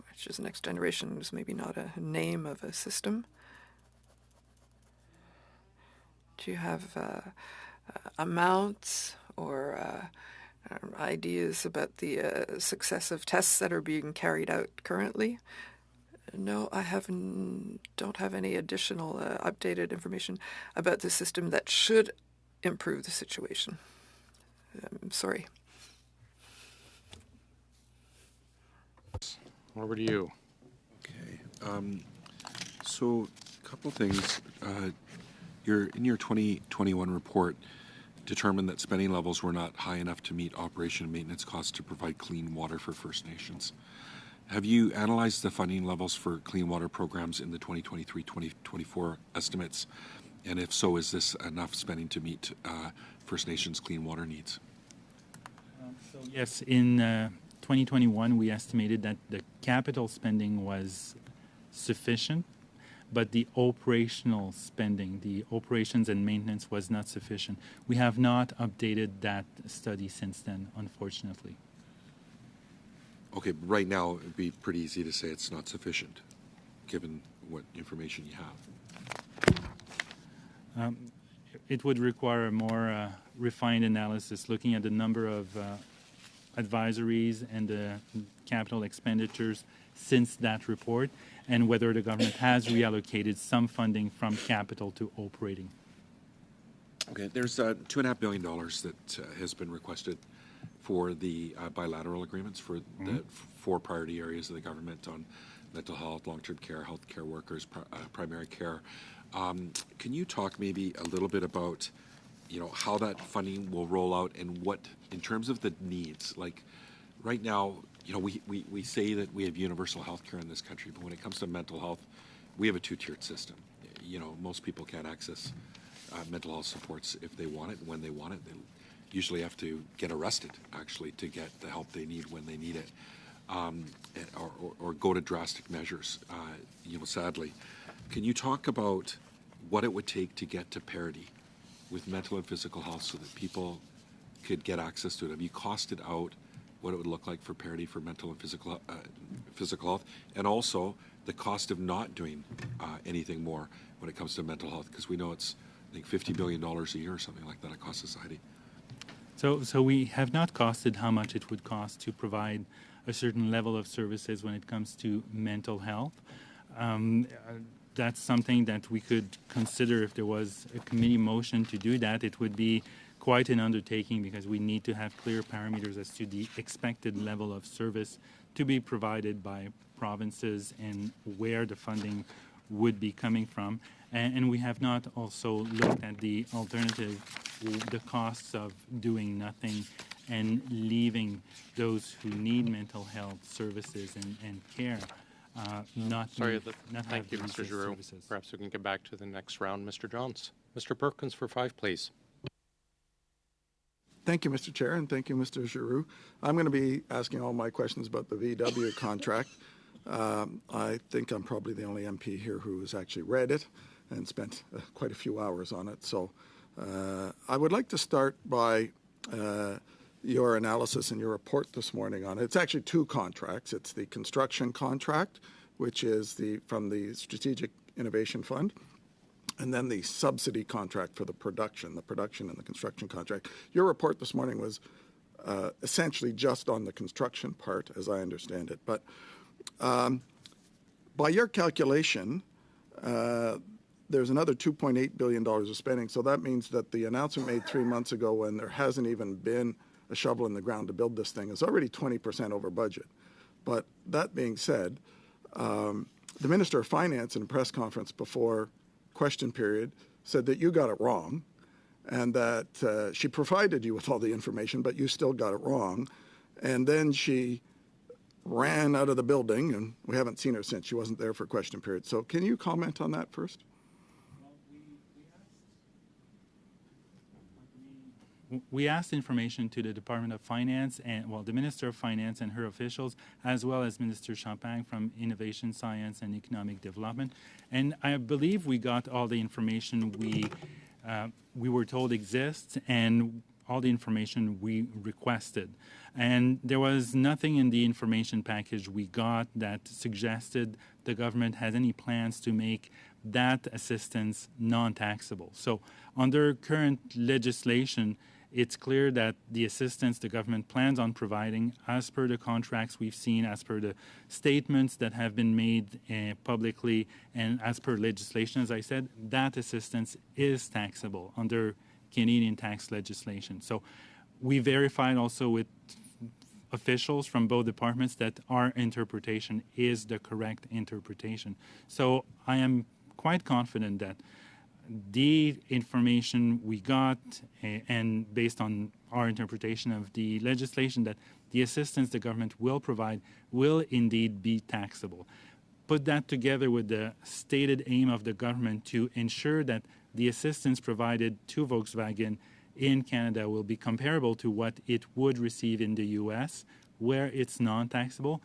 which is next generation, is maybe not a name of a system? Do you have amounts or ideas about the successive tests that are being carried out currently? No, I don't have any additional updated information about the system that should improve the situation. I'm sorry. Over to you. Okay. So a couple of things. In your 2021 report determined that spending levels were not high enough to meet operation and maintenance costs to provide clean water for First Nations. Have you analyzed the funding levels for clean water programs in the 2023-2024 estimates? And if so, is this enough spending to meet First Nations clean water needs? So yes, in 2021, we estimated that the capital spending was sufficient, but the operational spending, the operations and maintenance, was not sufficient. We have not updated that study since then, unfortunately. Okay, but right now it'd be pretty easy to say it's not sufficient, given what information you have. It would require a more refined analysis, looking at the number of advisories and the capital expenditures since that report, and whether the government has reallocated some funding from capital to operating. Okay, there's $2.5 billion that has been requested for the bilateral agreements for the 4 priority areas of the government on mental health, long-term care, healthcare workers, primary care. Can you talk maybe a little bit about, how that funding will roll out and what, in terms of the needs, like right now, we say that we have universal health care in this country, but when it comes to mental health, we have a 2-tiered system. Most people can't access mental health supports if they want it and when they want it. They usually have to get arrested, actually, to get the help they need when they need it, or go to drastic measures, sadly. Can you talk about what it would take to get to parity with mental and physical health so that people could get access to it? Have you costed out what it would look like for parity for mental and physical health, and also the cost of not doing anything more when it comes to mental health? Because we know it's, I think, $50 billion a year or something like that across society. So we have not costed how much it would cost to provide a certain level of services when it comes to mental health. That's something that we could consider if there was a committee motion to do that. It would be quite an undertaking because we need to have clear parameters as to the expected level of service to be provided by provinces and where the funding would be coming from. And we have not also looked at the alternative, the costs of doing nothing and leaving those who need mental health services and care not Sorry, not thank have you, the Mr. resource Giroux. services. Perhaps we can get back to the next round. Mr. Johns. Mr. Perkins for 5, please. Thank you, Mr. Chair, and thank you, Mr. Giroux. I'm going to be asking all my questions about the VW contract. I think I'm probably the only MP here who has actually read it and spent quite a few hours on it. So I would like to start by your analysis and your report this morning on it. It's actually 2 contracts. It's the construction contract, which is from the Strategic Innovation Fund, and then the subsidy contract for the production and the construction contract. Your report this morning was essentially just on the construction part, as I understand it. But by your calculation, there's another $2.8 billion of spending. So that means that the announcement made 3 months ago, when there hasn't even been a shovel in the ground to build this thing, is already 20% over budget. But that being said, the Minister of Finance in a press conference before question period said that you got it wrong, and that she provided you with all the information, but you still got it wrong. And then she ran out of the building, and we haven't seen her since. She wasn't there for question period. So can you comment on that first? We asked information to the Department of Finance and, the Minister of Finance and her officials, as well as Minister Champagne from Innovation, Science and Economic Development. And I believe we got all the information we were told exists and all the information we requested. And there was nothing in the information package we got that suggested the government has any plans to make that assistance non-taxable. So under current legislation, it's clear that the assistance the government plans on providing, as per the contracts we've seen, as per the statements that have been made publicly, and as per legislation, as I said, that assistance is taxable under Canadian tax legislation. So we verified also with officials from both departments that our interpretation is the correct interpretation. So I am quite confident that the information we got and based on our interpretation of the legislation, that the assistance the government will provide will indeed be taxable. Put that together with the stated aim of the government to ensure that the assistance provided to Volkswagen in Canada will be comparable to what it would receive in the U.S., where it's non-taxable.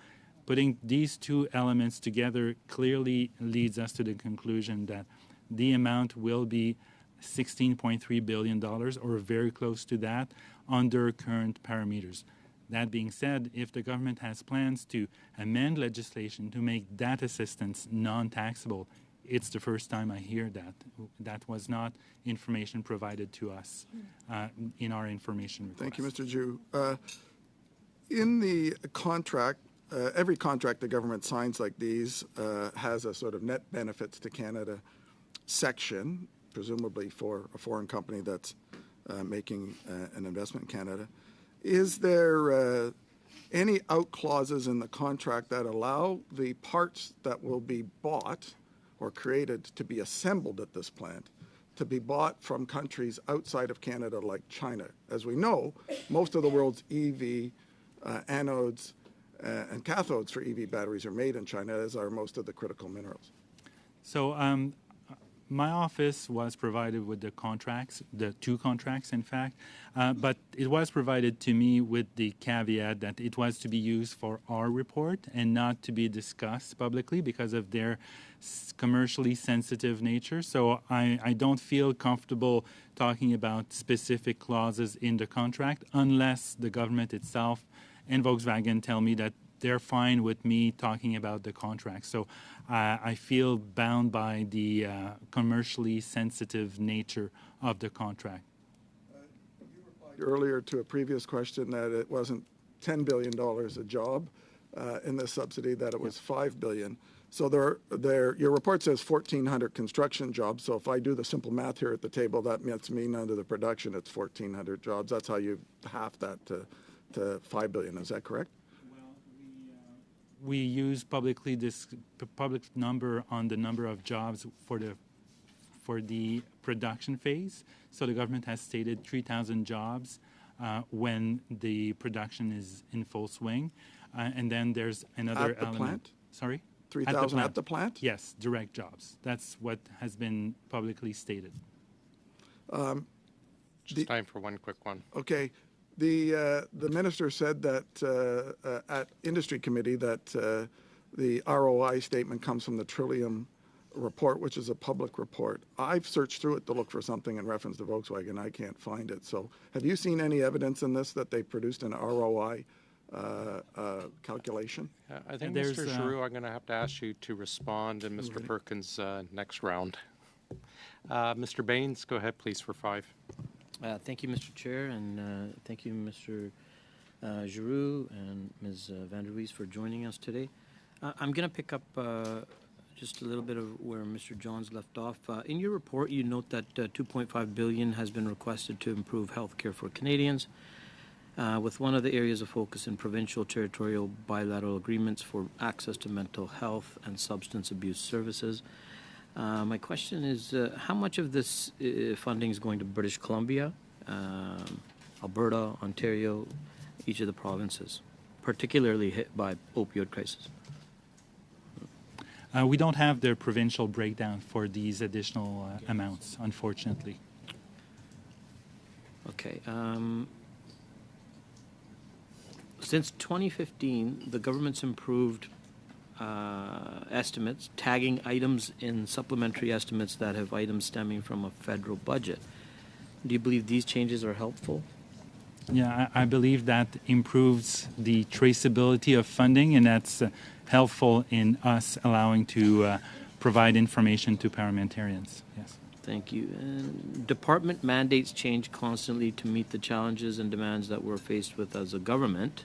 Putting these 2 elements together clearly leads us to the conclusion that the amount will be $16.3 billion or very close to that under current parameters. That being said, if the government has plans to amend legislation to make that assistance non-taxable, it's the first time I hear that. That was not information provided to us in our information request. Thank you, Mr. Giroux. In the contract, every contract the government signs like these has a sort of net benefits to Canada section, presumably for a foreign company that's making an investment in Canada. Is there any out clauses in the contract that allow the parts that will be bought or created to be assembled at this plant to be bought from countries outside of Canada like China? As we know, most of the world's EV anodes and cathodes for EV batteries are made in China, as are most of the critical minerals. So my office was provided with the contracts, the 2 contracts, in fact, but it was provided to me with the caveat that it was to be used for our report and not to be discussed publicly because of their commercially sensitive nature. So I don't feel comfortable talking about specific clauses in the contract unless the government itself and Volkswagen tell me that they're fine with me talking about the contract. So I feel bound by the commercially sensitive nature of the contract. You replied earlier to a previous question that it wasn't $10 billion a job in this subsidy, that it was $5 billion. So your report says 1,400 construction jobs. So if I do the simple math here at the table, that means under the production it's 1,400 jobs. That's how you half that to $5 billion. Is that correct? We use public number on the number of jobs for the production phase. So the government has stated 3,000 jobs when the production is in full swing, and then there's another at the element. Plant? Sorry, 3,000 at the plant? Yes, direct jobs. That's what has been publicly stated. Just time for one quick one. Okay. The minister said that at industry committee that the ROI statement comes from the Trillium report, which is a public report. I've searched through it to look for something in reference to Volkswagen. I can't find it. So have you seen any evidence in this that they produced an ROI calculation? I think, Mr. Giroux, I'm going to have to ask you to respond in Mr. Perkins' next round. Mr. Bains, go ahead, please, for 5. Thank you, Mr. Chair, and thank you, Mr. Giroux and Ms. Vanderwees for joining us today. I'm going to pick up just a little bit of where Mr. Johns left off. In your report, you note that $2.5 billion has been requested to improve health care for Canadians, with one of the areas of focus in provincial territorial bilateral agreements for access to mental health and substance abuse services. My question is, how much of this funding is going to British Columbia, Alberta, Ontario, each of the provinces, particularly hit by opioid crisis? We don't have the provincial breakdown for these additional amounts, unfortunately. Okay. Since 2015, the government's improved estimates, tagging items in supplementary estimates that have items stemming from a federal budget. Do you believe these changes are helpful? Yeah, I believe that improves the traceability of funding, and that's helpful in us allowing to provide information to parliamentarians. Yes. Thank you. And department mandates change constantly to meet the challenges and demands that we're faced with as a government.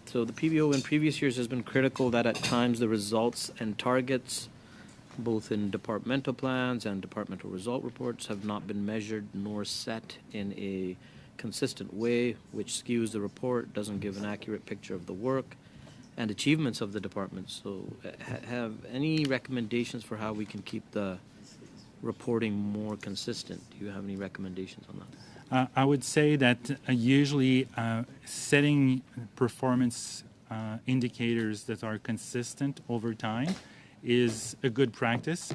So the PBO in previous years has been critical that at times the results and targets, both in departmental plans and departmental result reports, have not been measured nor set in a consistent way, which skews the report, doesn't give an accurate picture of the work and achievements of the department. So have any recommendations for how we can keep the reporting more consistent? Do you have any recommendations on that? I would say that usually setting performance indicators that are consistent over time is a good practice,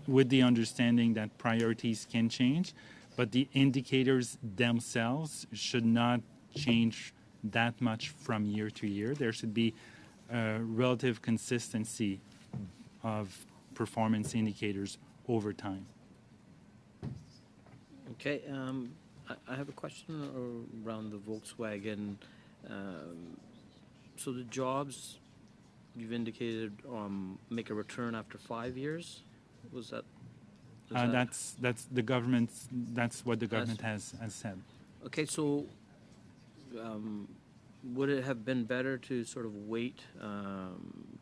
with the understanding that priorities can change, but the indicators themselves should not change that much from year to year. There should be a relative consistency of performance indicators over time. Okay. I have a question around the Volkswagen. So the jobs you've indicated make a return after 5 years. Was that? That's the government's. That's what the government has said. Okay, so would it have been better to sort of wait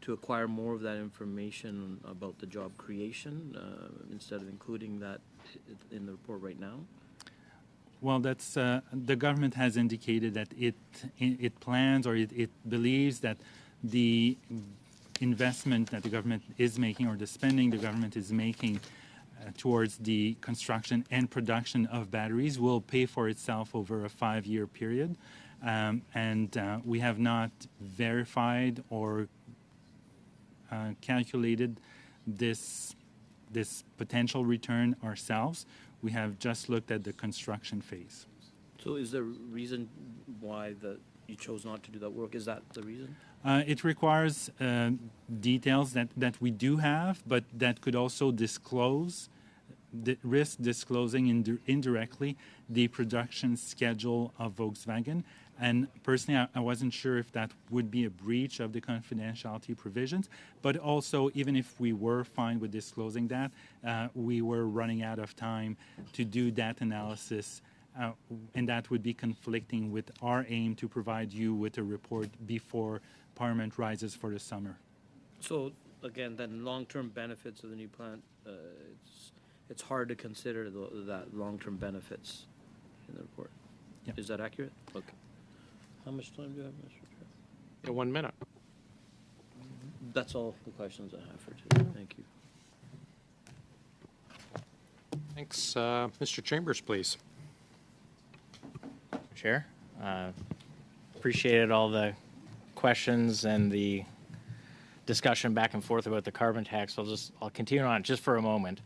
to acquire more of that information about the job creation instead of including that in the report right now? Well, that's the government has indicated that it plans or it believes that the investment that the government is making or the spending the government is making towards the construction and production of batteries will pay for itself over a 5-year period. We have not verified or calculated this potential return ourselves. We have just looked at the construction phase. So is there a reason why you chose not to do that work? Is that the reason? It requires details that we do have, but that could also risk disclosing indirectly the production schedule of Volkswagen. And personally, I wasn't sure if that would be a breach of the confidentiality provisions. But also, even if we were fine with disclosing that, we were running out of time to do that analysis. And that would be conflicting with our aim to provide you with a report before Parliament rises for the summer. So again, then long-term benefits of the new plant, it's hard to consider that long-term benefits in the report. Yep. Is that accurate? Okay. How much time do you have, Mr. Chair? Yeah, 1 minute. That's all the questions I have for today. Thank you. Thanks. Mr. Chambers, please. Chair, appreciated all the questions and the discussion back and forth about the carbon tax. I'll continue on it just for a moment.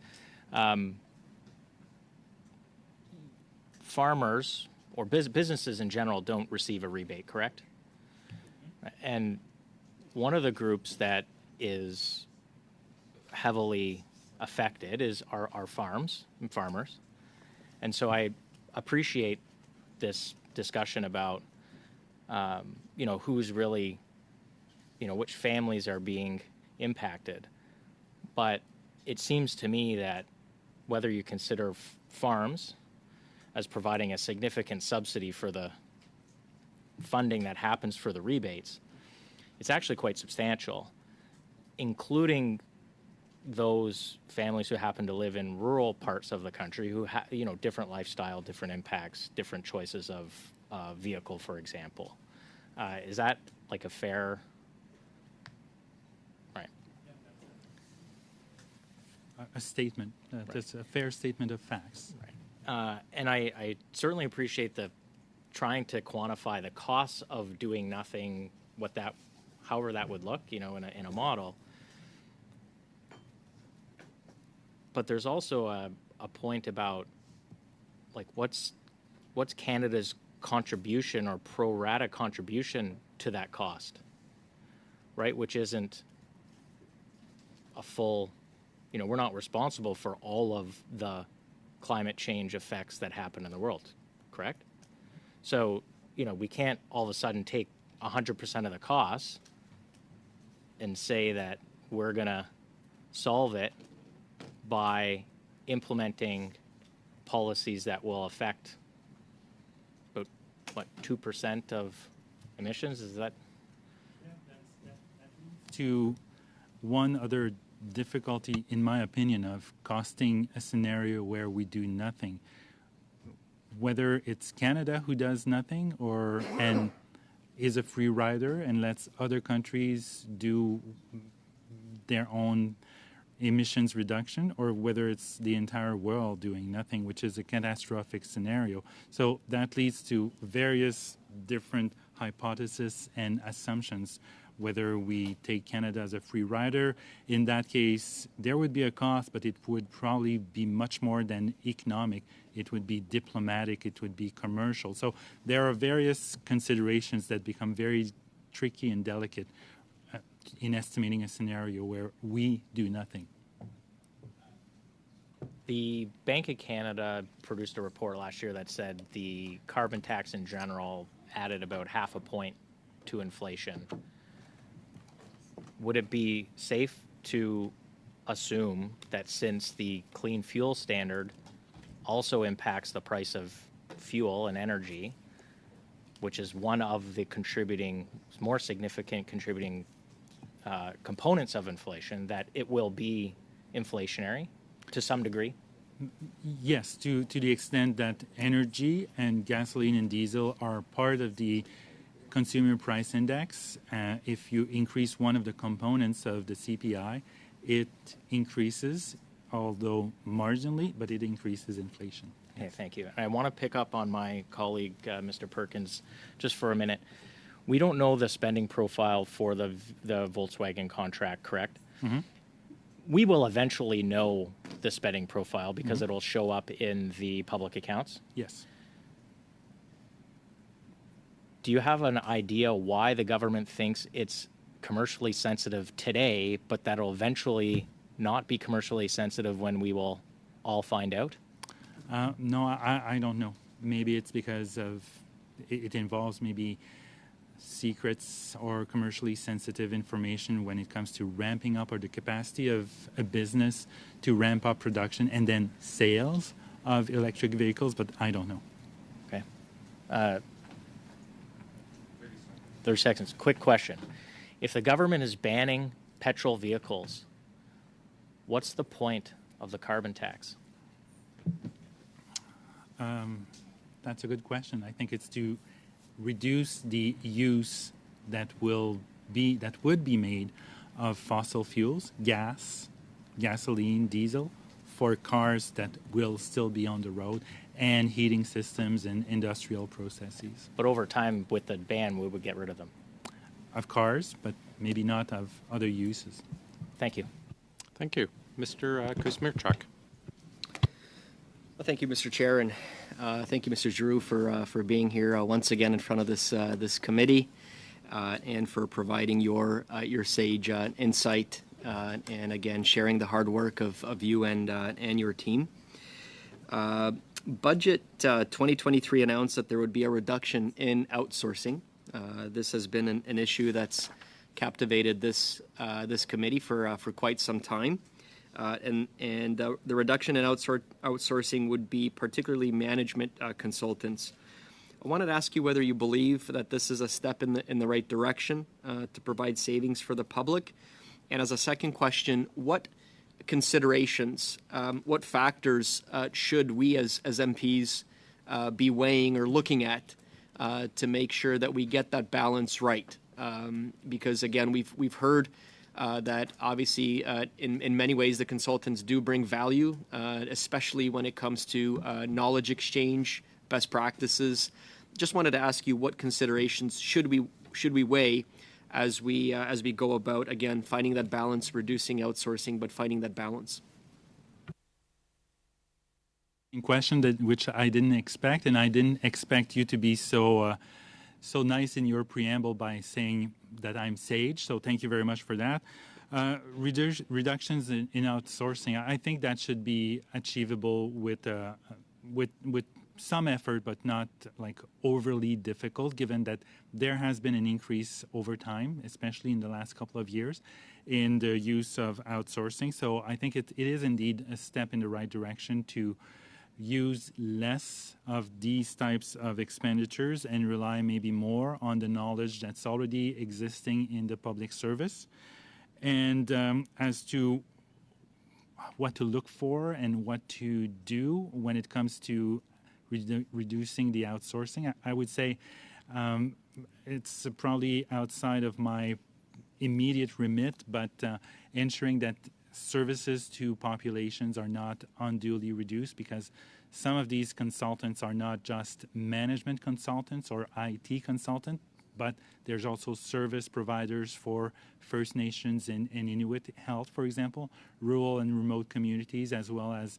Farmers or businesses in general don't receive a rebate, correct? And one of the groups that is heavily affected are farmers. And so I appreciate this discussion about, who's really, which families are being impacted. But it seems to me that whether you consider farms as providing a significant subsidy for the funding that happens for the rebates, it's actually quite substantial, including those families who happen to live in rural parts of the country who have, different lifestyle, different impacts, different choices of vehicle, for example. Is that like a fair? Right. A statement. That's a fair statement of facts. Right. And I certainly appreciate the trying to quantify the costs of doing nothing, however that would look, in a model. But there's also a point about, like, what's Canada's contribution or pro rata contribution to that cost, right? Which isn't a full, we're not responsible for all of the climate change effects that happen in the world, correct? So, we can't all of a sudden take 100% of the costs and say that we're going to solve it by implementing policies that will affect about, 2% of emissions? Is that? To one other difficulty, in my opinion, of costing a scenario where we do nothing. Whether it's Canada who does nothing and is a free rider and lets other countries do their own emissions reduction, or whether it's the entire world doing nothing, which is a catastrophic scenario. So that leads to various different hypotheses and assumptions. Whether we take Canada as a free rider, in that case, there would be a cost, but it would probably be much more than economic. It would be diplomatic, it would be commercial. So there are various considerations that become very tricky and delicate in estimating a scenario where we do nothing. The Bank of Canada produced a report last year that said the carbon tax in general added about 0.5 point to inflation. Would it be safe to assume that since the clean fuel standard also impacts the price of fuel and energy, which is one of the more significant contributing components of inflation, that it will be inflationary to some degree? Yes, to the extent that energy and gasoline and diesel are part of the consumer price index. If you increase one of the components of the CPI, it increases, although marginally, but it increases inflation. Okay, thank you. I want to pick up on my colleague, Mr. Perkins, just for a minute. We don't know the spending profile for the Volkswagen contract, correct? Mm-hmm. We will eventually know the spending profile because it'll show up in the public accounts. Yes. Do you have an idea why the government thinks it's commercially sensitive today, but that'll eventually not be commercially sensitive when we will all find out? No, I don't know. Maybe it's because of it involves maybe secrets or commercially sensitive information when it comes to ramping up or the capacity of a business to ramp up production and then sales of electric vehicles, but I don't know. Okay. 30 seconds. Quick question. If the government is banning petrol vehicles, what's the point of the carbon tax? That's a good question. I think it's to reduce the use that would be made of fossil fuels, gas, gasoline, diesel, for cars that will still be on the road, and heating systems and industrial processes. But over time, with the ban, we would get rid of them. Of cars, but maybe not of other uses. Thank you. Thank you. Mr. Kusmierczyk. Well, thank you, Mr. Chair, and thank you, Mr. Giroux, for being here once again in front of this committee, and for providing your sage insight, and again sharing the hard work of you and your team. Budget 2023 announced that there would be a reduction in outsourcing. This has been an issue that's captivated this committee for quite some time. And the reduction in outsourcing would be particularly management consultants. I wanted to ask you whether you believe that this is a step in the right direction to provide savings for the public. And as a second question, what considerations, what factors should we as MPs be weighing or looking at to make sure that we get that balance right? Because again, we've heard that obviously in many ways the consultants do bring value, especially when it comes to knowledge exchange, best practices. Just wanted to ask you what considerations should we weigh as we go about, again, finding that balance, reducing outsourcing, but finding that balance. Question which I didn't expect, and I didn't expect you to be so nice in your preamble by saying that I'm sage. So thank you very much for that. Reductions in outsourcing, I think that should be achievable with some effort, but not like overly difficult, given that there has been an increase over time, especially in the last couple of years, in the use of outsourcing. So I think it is indeed a step in the right direction to use less of these types of expenditures and rely maybe more on the knowledge that's already existing in the public service. And as to what to look for and what to do when it comes to reducing the outsourcing, I would say it's probably outside of my immediate remit, but ensuring that services to populations are not unduly reduced, because some of these consultants are not just management consultants or IT consultants, but there's also service providers for First Nations and Inuit health, for example, rural and remote communities, as well as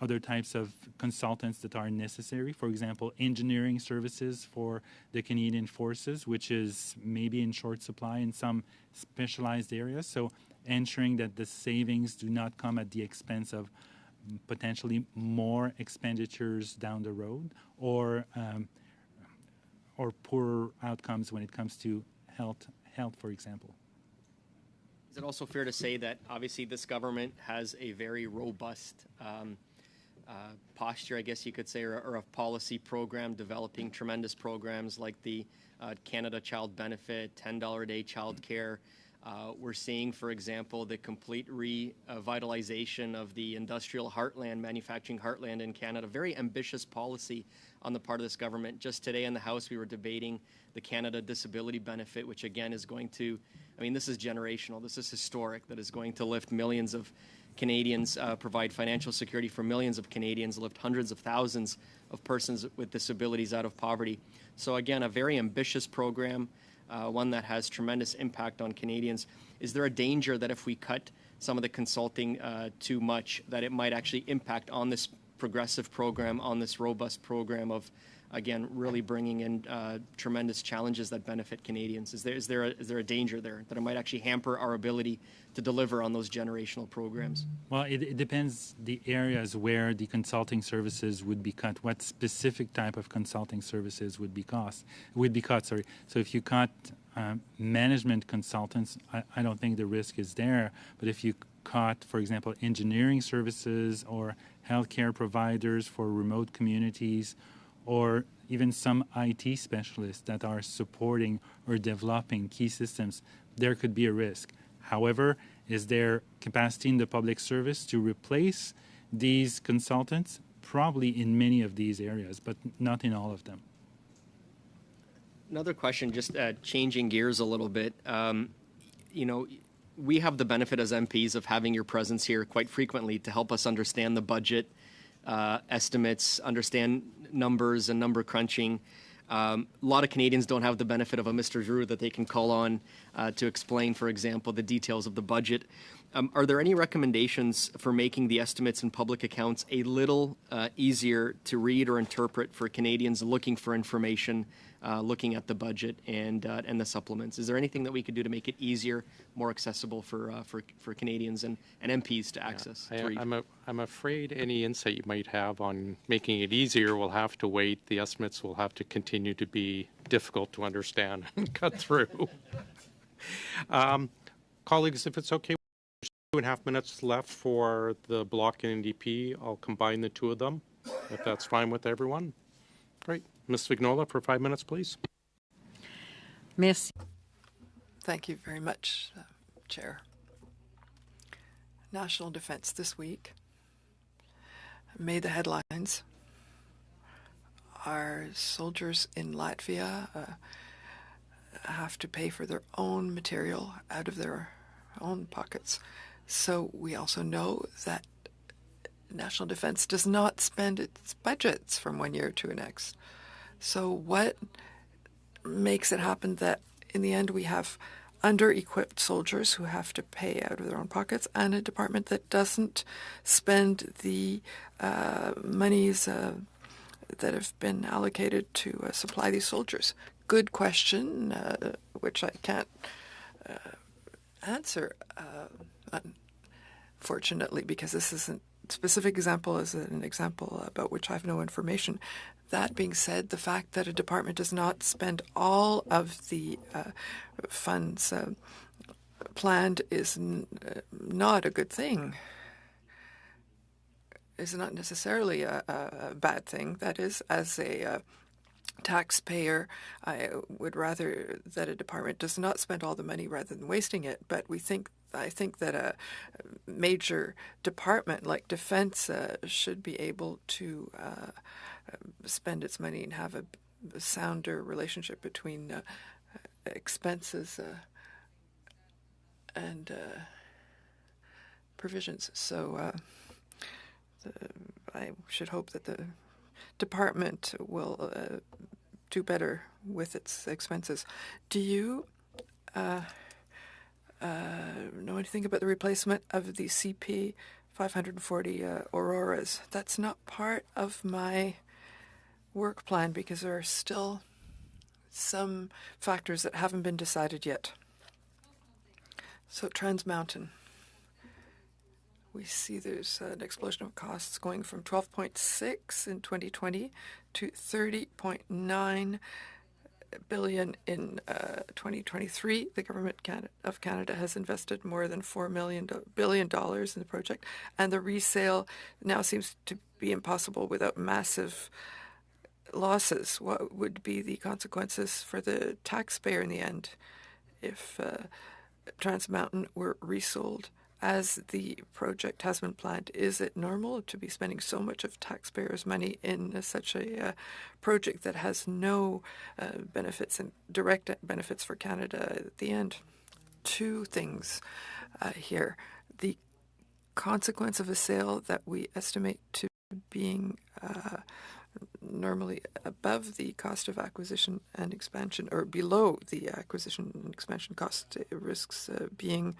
other types of consultants that are necessary. For example, engineering services for the Canadian Forces, which is maybe in short supply in some specialized areas. So ensuring that the savings do not come at the expense of potentially more expenditures down the road, or poorer outcomes when it comes to health, for example. Is it also fair to say that obviously this government has a very robust posture, I guess you could say, or a policy program, developing tremendous programs like the Canada Child Benefit, $10 a day child care, We're seeing, for example, the complete revitalization of the industrial heartland, manufacturing heartland in Canada. Very ambitious policy on the part of this government. Just today in the House, we were debating the Canada Disability Benefit, which again is going to, I mean, this is generational. This is historic, that is going to lift millions of Canadians, provide financial security for millions of Canadians, lift hundreds of thousands of persons with disabilities out of poverty. So again, a very ambitious program. One that has tremendous impact on Canadians. Is there a danger that if we cut some of the consulting too much, that it might actually impact on this progressive program, on this robust program of, again, really bringing in tremendous challenges that benefit Canadians? Is there a danger there that it might actually hamper our ability to deliver on those generational programs? Well, it depends the areas where the consulting services would be cut. What specific type of consulting services would be cut? Sorry. So if you cut management consultants, I don't think the risk is there. But if you cut, for example, engineering services or healthcare providers for remote communities, or even some IT specialists that are supporting or developing key systems, there could be a risk. However, is there capacity in the public service to replace these consultants? Probably in many of these areas, but not in all of them. Another question, just changing gears a little bit. You know, we have the benefit as MPs of having your presence here quite frequently to help us understand the budget, estimates, understand numbers and number crunching. A lot of Canadians don't have the benefit of a Mr. Giroux that they can call on to explain, for example, the details of the budget. Are there any recommendations for making the estimates and public accounts a little easier to read or interpret for Canadians looking for information, looking at the budget and the supplements? Is there anything that we could do to make it easier, more accessible for Canadians and MPs to access? To read? I'm afraid any insight you might have on making it easier will have to wait. The estimates will have to continue to be difficult to understand and cut through. Colleagues, if it's okay, 2.5 minutes left for the Bloc and NDP. I'll combine the two of them, if that's fine with everyone. Great. Ms. Vignola, for 5 minutes, please. Merci. Thank you very much, Chair. National defense this week made the headlines. Our soldiers in Latvia have to pay for their own material out of their own pockets. So we also know that national defense does not spend its budgets from one year to the next. So what makes it happen that in the end we have under-equipped soldiers who have to pay out of their own pockets and a department that doesn't spend the monies that have been allocated to supply these soldiers? Good question, which I can't answer, unfortunately, because this isn't specific example is an example about which I have no information. That being said, the fact that a department does not spend all of the funds planned is not a good thing. Is not necessarily a bad thing. That is, as a taxpayer, I would rather that a department does not spend all the money rather than wasting it. But I think that a major department like defense should be able to spend its money and have a sounder relationship between expenses and provisions. So I should hope that the department will do better with its expenses. Do you know anything about the replacement of the CP 540 Auroras? That's not part of my work plan because there are still some factors that haven't been decided yet. So Trans Mountain. We see there's an explosion of costs going from 12.6 in 2020 to 30.9 billion in 2023. The government of Canada has invested more than $4 billion in the project, and the resale now seems to be impossible without massive losses. What would be the consequences for the taxpayer in the end if Trans Mountain were resold as the project has been planned? Is it normal to be spending so much of taxpayers' money in such a project that has no benefits and direct benefits for Canada at the end? Two things here. The consequence of a sale that we estimate to being normally above the cost of acquisition and expansion, or below the acquisition and expansion cost, risks being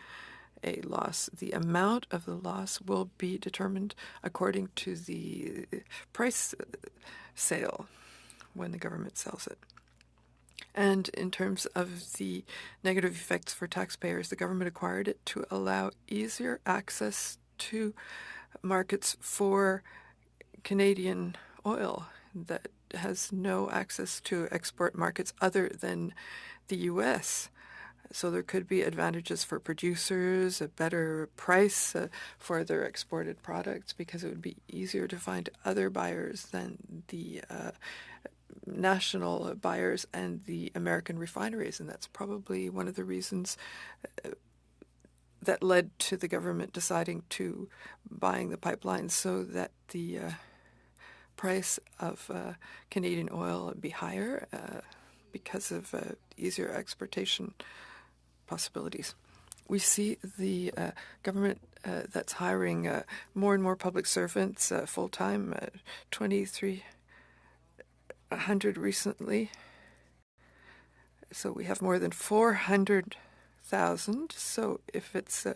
a loss. The amount of the loss will be determined according to the price sale when the government sells it. And in terms of the negative effects for taxpayers, the government acquired it to allow easier access to markets for Canadian oil that has no access to export markets other than the U.S. So there could be advantages for producers, a better price for their exported products, because it would be easier to find other buyers than the national buyers and the American refineries. And that's probably one of the reasons that led to the government deciding to buying the pipeline, so that the price of Canadian oil would be higher because of easier exportation possibilities. We see the government that's hiring more and more public servants full-time, 2,300 recently. So we have more than 400,000. So if it's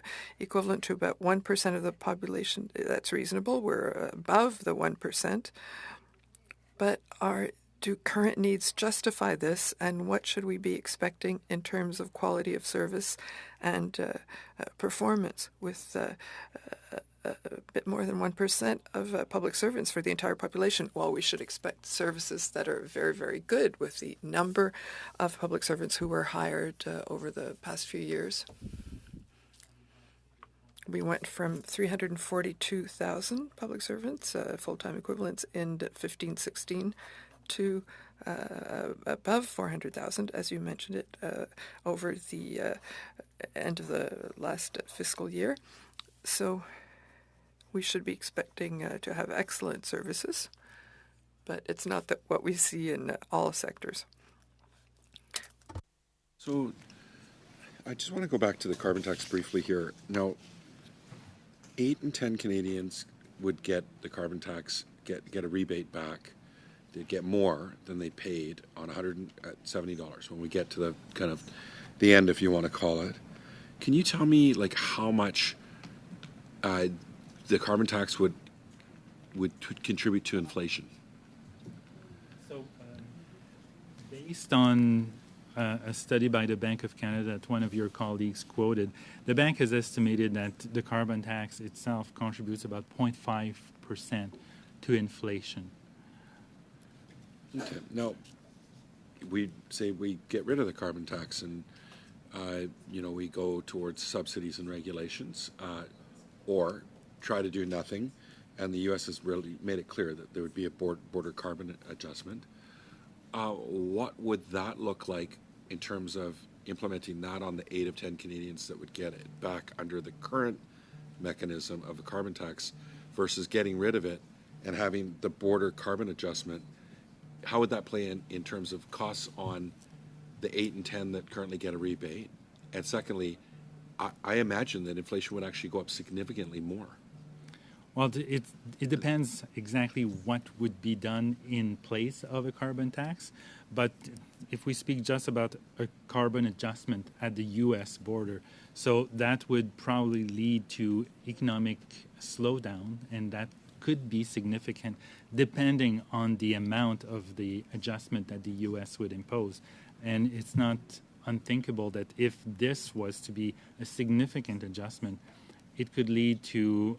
equivalent to about 1% of the population, that's reasonable. We're above the 1%. But do current needs justify this, and what should we be expecting in terms of quality of service and performance with a bit more than 1% of public servants for the entire population? Well, we should expect services that are very, very good with the number of public servants who were hired over the past few years. We went from 342,000 public servants, full-time equivalents, in 15-16 to above 400,000, as you mentioned it, over the end of the last fiscal year. So we should be expecting to have excellent services, but it's not what we see in all sectors. So I just want to go back to the carbon tax briefly here. Now, 8 in 10 Canadians would get the carbon tax, get a rebate back. They'd get more than they paid on $170 when we get to the kind of the end, if you want to call it. Can you tell me, like, how much the carbon tax would contribute to inflation? So, based on a study by the Bank of Canada that one of your colleagues quoted, the bank has estimated that the carbon tax itself contributes about 0.5% to inflation. Okay. Now, we say we get rid of the carbon tax and, we go towards subsidies and regulations, or try to do nothing. And the U.S. has really made it clear that there would be a border carbon adjustment. What would that look like in terms of implementing that on the 8 of 10 Canadians that would get it back under the current mechanism of the carbon tax versus getting rid of it and having the border carbon adjustment? How would that play in terms of costs on the 8 and 10 that currently get a rebate? And secondly, I imagine that inflation would actually go up significantly more. Well, it depends exactly what would be done in place of a carbon tax. But if we speak just about a carbon adjustment at the U.S. border, so that would probably lead to economic slowdown, and that could be significant depending on the amount of the adjustment that the U.S. would impose. And it's not unthinkable that if this was to be a significant adjustment, it could lead to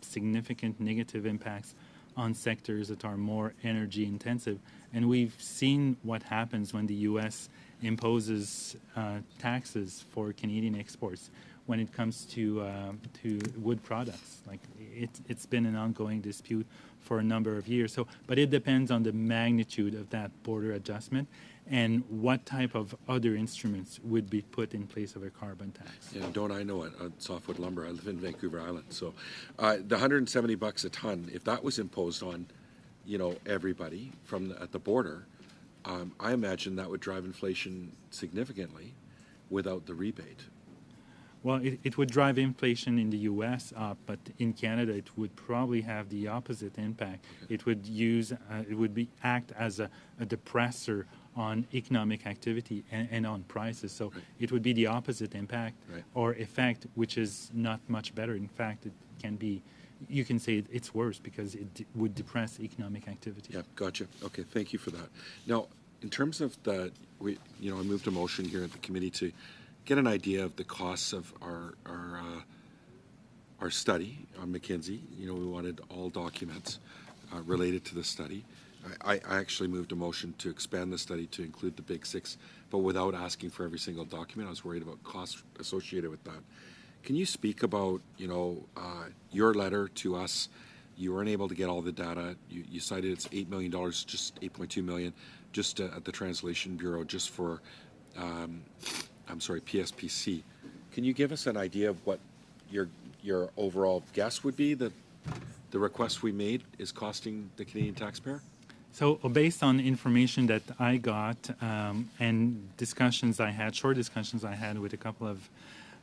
significant negative impacts on sectors that are more energy intensive. And we've seen what happens when the U.S. imposes taxes for Canadian exports. when it comes to wood products. Like it's been an ongoing dispute for a number of years. So, but it depends on the magnitude of that border adjustment and what type of other instruments would be put in place of a carbon tax. Yeah, don't I know it? Softwood lumber. I live in Vancouver Island, so the $170 a ton. If that was imposed on, everybody at the border, I imagine that would drive inflation significantly without the rebate. Well, it would drive inflation in the U.S. up, but in Canada it would probably have the opposite impact. Okay. It would act as a depressor on economic activity and on prices. So right. It would be the opposite impact right. or effect, which is not much better. In fact, it can be. You can say it's worse because it would depress economic activity. Yeah, gotcha. Okay, thank you for that. Now, in terms of I moved a motion here at the committee to get an idea of the costs of our study on McKinsey. We wanted all documents related to the study. I actually moved a motion to expand the study to include the big six, but without asking for every single document. I was worried about costs associated with that. Can you speak about, your letter to us? You weren't able to get all the data. You cited it's $8 million, just $8.2 million, just at the Translation Bureau, just for, PSPC. Can you give us an idea of what your overall guess would be that the request we made is costing the Canadian taxpayer? So based on information that I got and short discussions I had with a couple of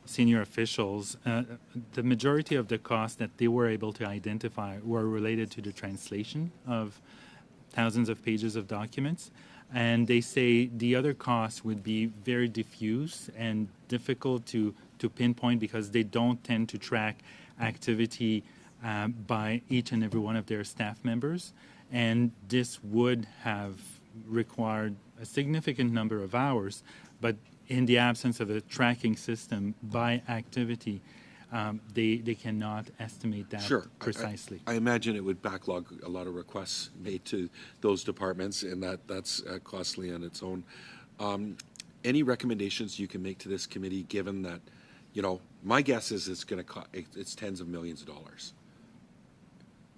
senior officials, the majority of the costs that they were able to identify were related to the translation of thousands of pages of documents. And they say the other costs would be very diffuse and difficult to pinpoint because they don't tend to track activity by each and every one of their staff members. And this would have required a significant number of hours, but in the absence of a tracking system by activity, they cannot estimate that sure. precisely. I imagine it would backlog a lot of requests made to those departments, and that's costly on its own. Any recommendations you can make to this committee, given that, my guess is it's tens of millions of dollars.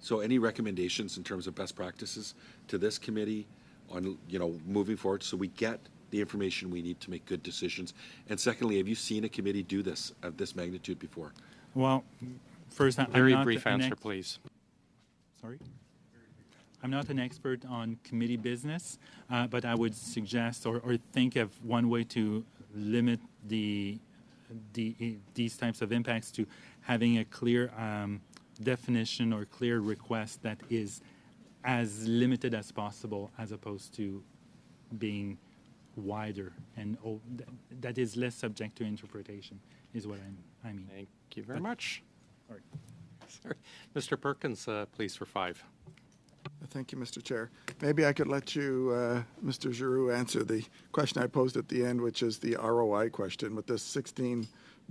So any recommendations in terms of best practices to this committee on, moving forward so we get the information we need to make good decisions? And secondly, have you seen a committee do this of this magnitude before? Well, first, very brief answer, please. Sorry? I'm not an expert on committee business, but I would suggest or think of one way to limit these types of impacts to having a clear definition or clear request that is as limited as possible as opposed to being wider and that is less subject to interpretation is what I mean. Thank you very much. Sorry. Mr. Perkins, please, for 5. Thank you, Mr. Chair. Maybe I could let you, Mr. Giroux, answer the question I posed at the end, which is the ROI question. With this $16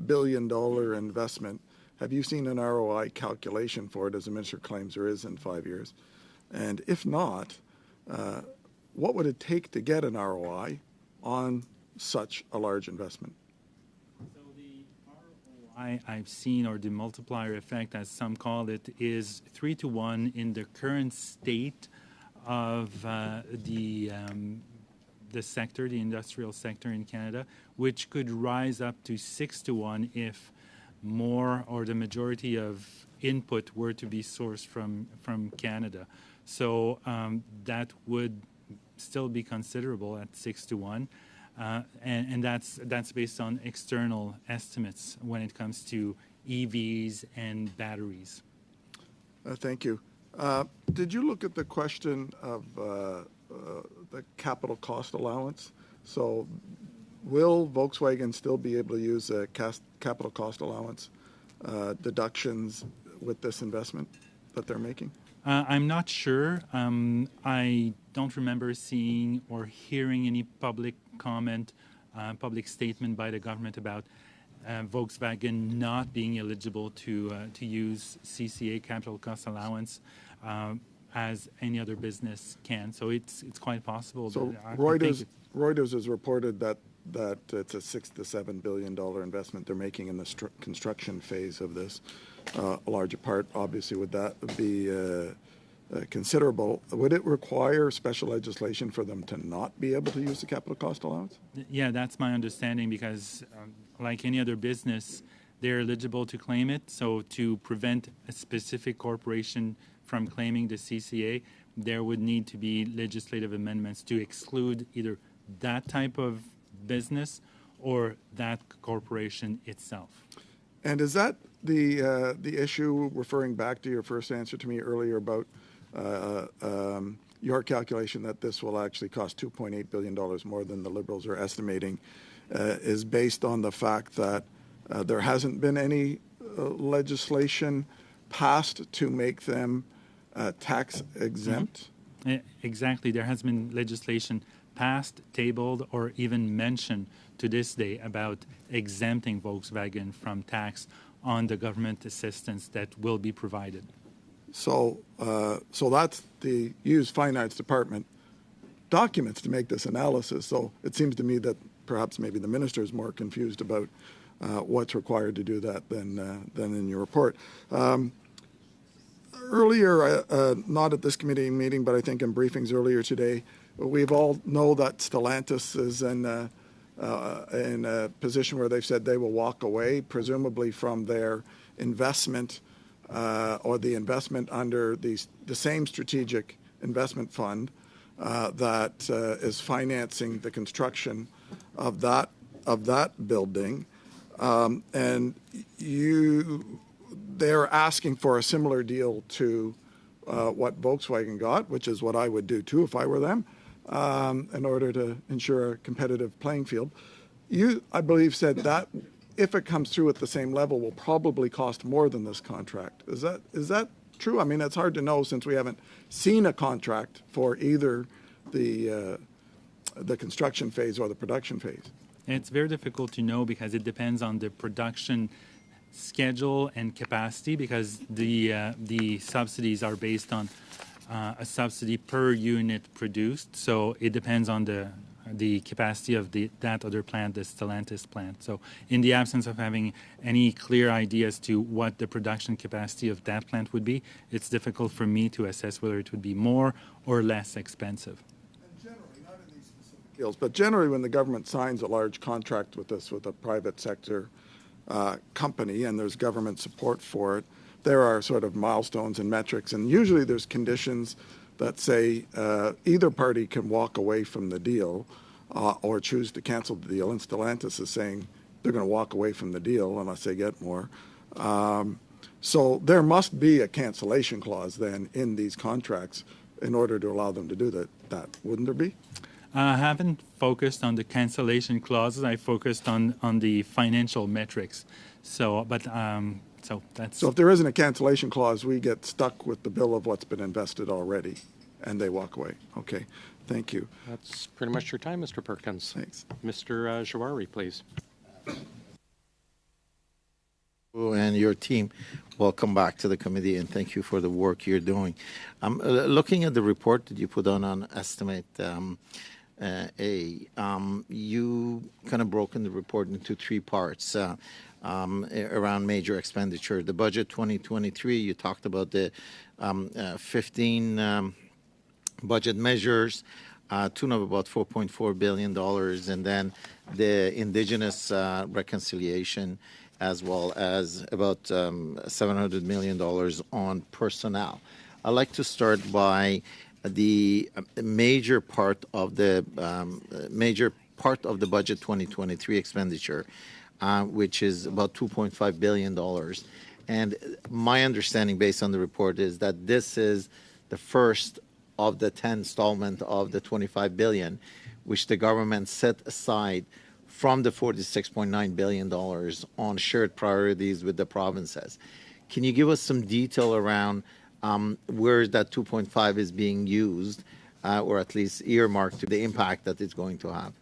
billion investment, have you seen an ROI calculation for it, as the Minister claims there is in 5 years? And if not, what would it take to get an ROI on such a large investment? So the ROI I've seen, or the multiplier effect, as some call it, is 3 to 1 in the current state of the sector, the industrial sector in Canada, which could rise up to 6 to 1 if more or the majority of input were to be sourced from Canada. So that would still be considerable at 6 to 1, and that's based on external estimates when it comes to EVs and batteries. Thank you. Did you look at the question of the capital cost allowance? So will Volkswagen still be able to use a capital cost allowance deductions with this investment that they're making? I'm not sure. I don't remember seeing or hearing any public comment, public statement by the government about Volkswagen not being eligible to use CCA, capital cost allowance, as any other business can. So it's quite possible. So Reuters has reported that that it's a $6 to $7 billion investment they're making in the construction phase of this. A larger part, obviously, would that be considerable. Would it require special legislation for them to not be able to use the capital cost allowance? Yeah, that's my understanding because, like any other business, they're eligible to claim it. So to prevent a specific corporation from claiming the CCA, there would need to be legislative amendments to exclude either that type of business or that corporation itself. And is that the issue, referring back to your first answer to me earlier about your calculation that this will actually cost $2.8 billion more than the Liberals are estimating, is based on the fact that there hasn't been any legislation passed to make them tax exempt? Mm-hmm. Exactly. There has been legislation passed, tabled, or even mentioned to this day about exempting Volkswagen from tax on the government assistance that will be provided. So that's the Yves Finance Department documents to make this analysis. So it seems to me that perhaps maybe the minister is more confused about what's required to do that than in your report. Earlier, not at this committee meeting, but I think in briefings earlier today, we've all know that Stellantis is in a position where they've said they will walk away, presumably from their investment or the investment under the same strategic investment fund that is financing the construction of that building, and they're asking for a similar deal to what Volkswagen got, which is what I would do too if I were them, in order to ensure a competitive playing field. You, I believe, said that if it comes through at the same level, will probably cost more than this contract. Is that true? I mean, it's hard to know since we haven't seen a contract for either the construction phase or the production phase. It's very difficult to know because it depends on the production schedule and capacity, because the subsidies are based on a subsidy per unit produced. So it depends on the capacity of that other plant, the Stellantis plant. So in the absence of having any clear idea as to what the production capacity of that plant would be, it's difficult for me to assess whether it would be more or less expensive. And generally, not in these specific deals, but generally when the government signs a large contract with a private sector company and there's government support for it, there are sort of milestones and metrics, and usually there's conditions that say either party can walk away from the deal or choose to cancel the deal, and Stellantis is saying they're going to walk away from the deal unless they get more. So there must be a cancellation clause then in these contracts in order to allow them to do that. Wouldn't there be? I haven't focused on the cancellation clauses. I focused on the financial metrics. So if there isn't a cancellation clause, we get stuck with the bill of what's been invested already, and they walk away. Okay, thank you. That's pretty much your time, Mr. Perkins. Thanks. Mr. Jowhari, please. And your team, welcome back to the committee, and thank you for the work you're doing. Looking at the report that you put on Estimate A, you kind of broken the report into three parts around major expenditure. The budget 2023, you talked about the 15 budget measures, tune of about $4.4 billion, and then the Indigenous reconciliation, as well as about $700 million on personnel. I'd like to start by the major part of the budget 2023 expenditure, which is about $2.5 billion. And my understanding, based on the report, is that this is the first of the 10 installment of the $25 billion, which the government set aside from the $46.9 billion on shared priorities with the provinces. Can you give us some detail around where that 2.5 is being used, or at least earmarked to the impact that it's going to have?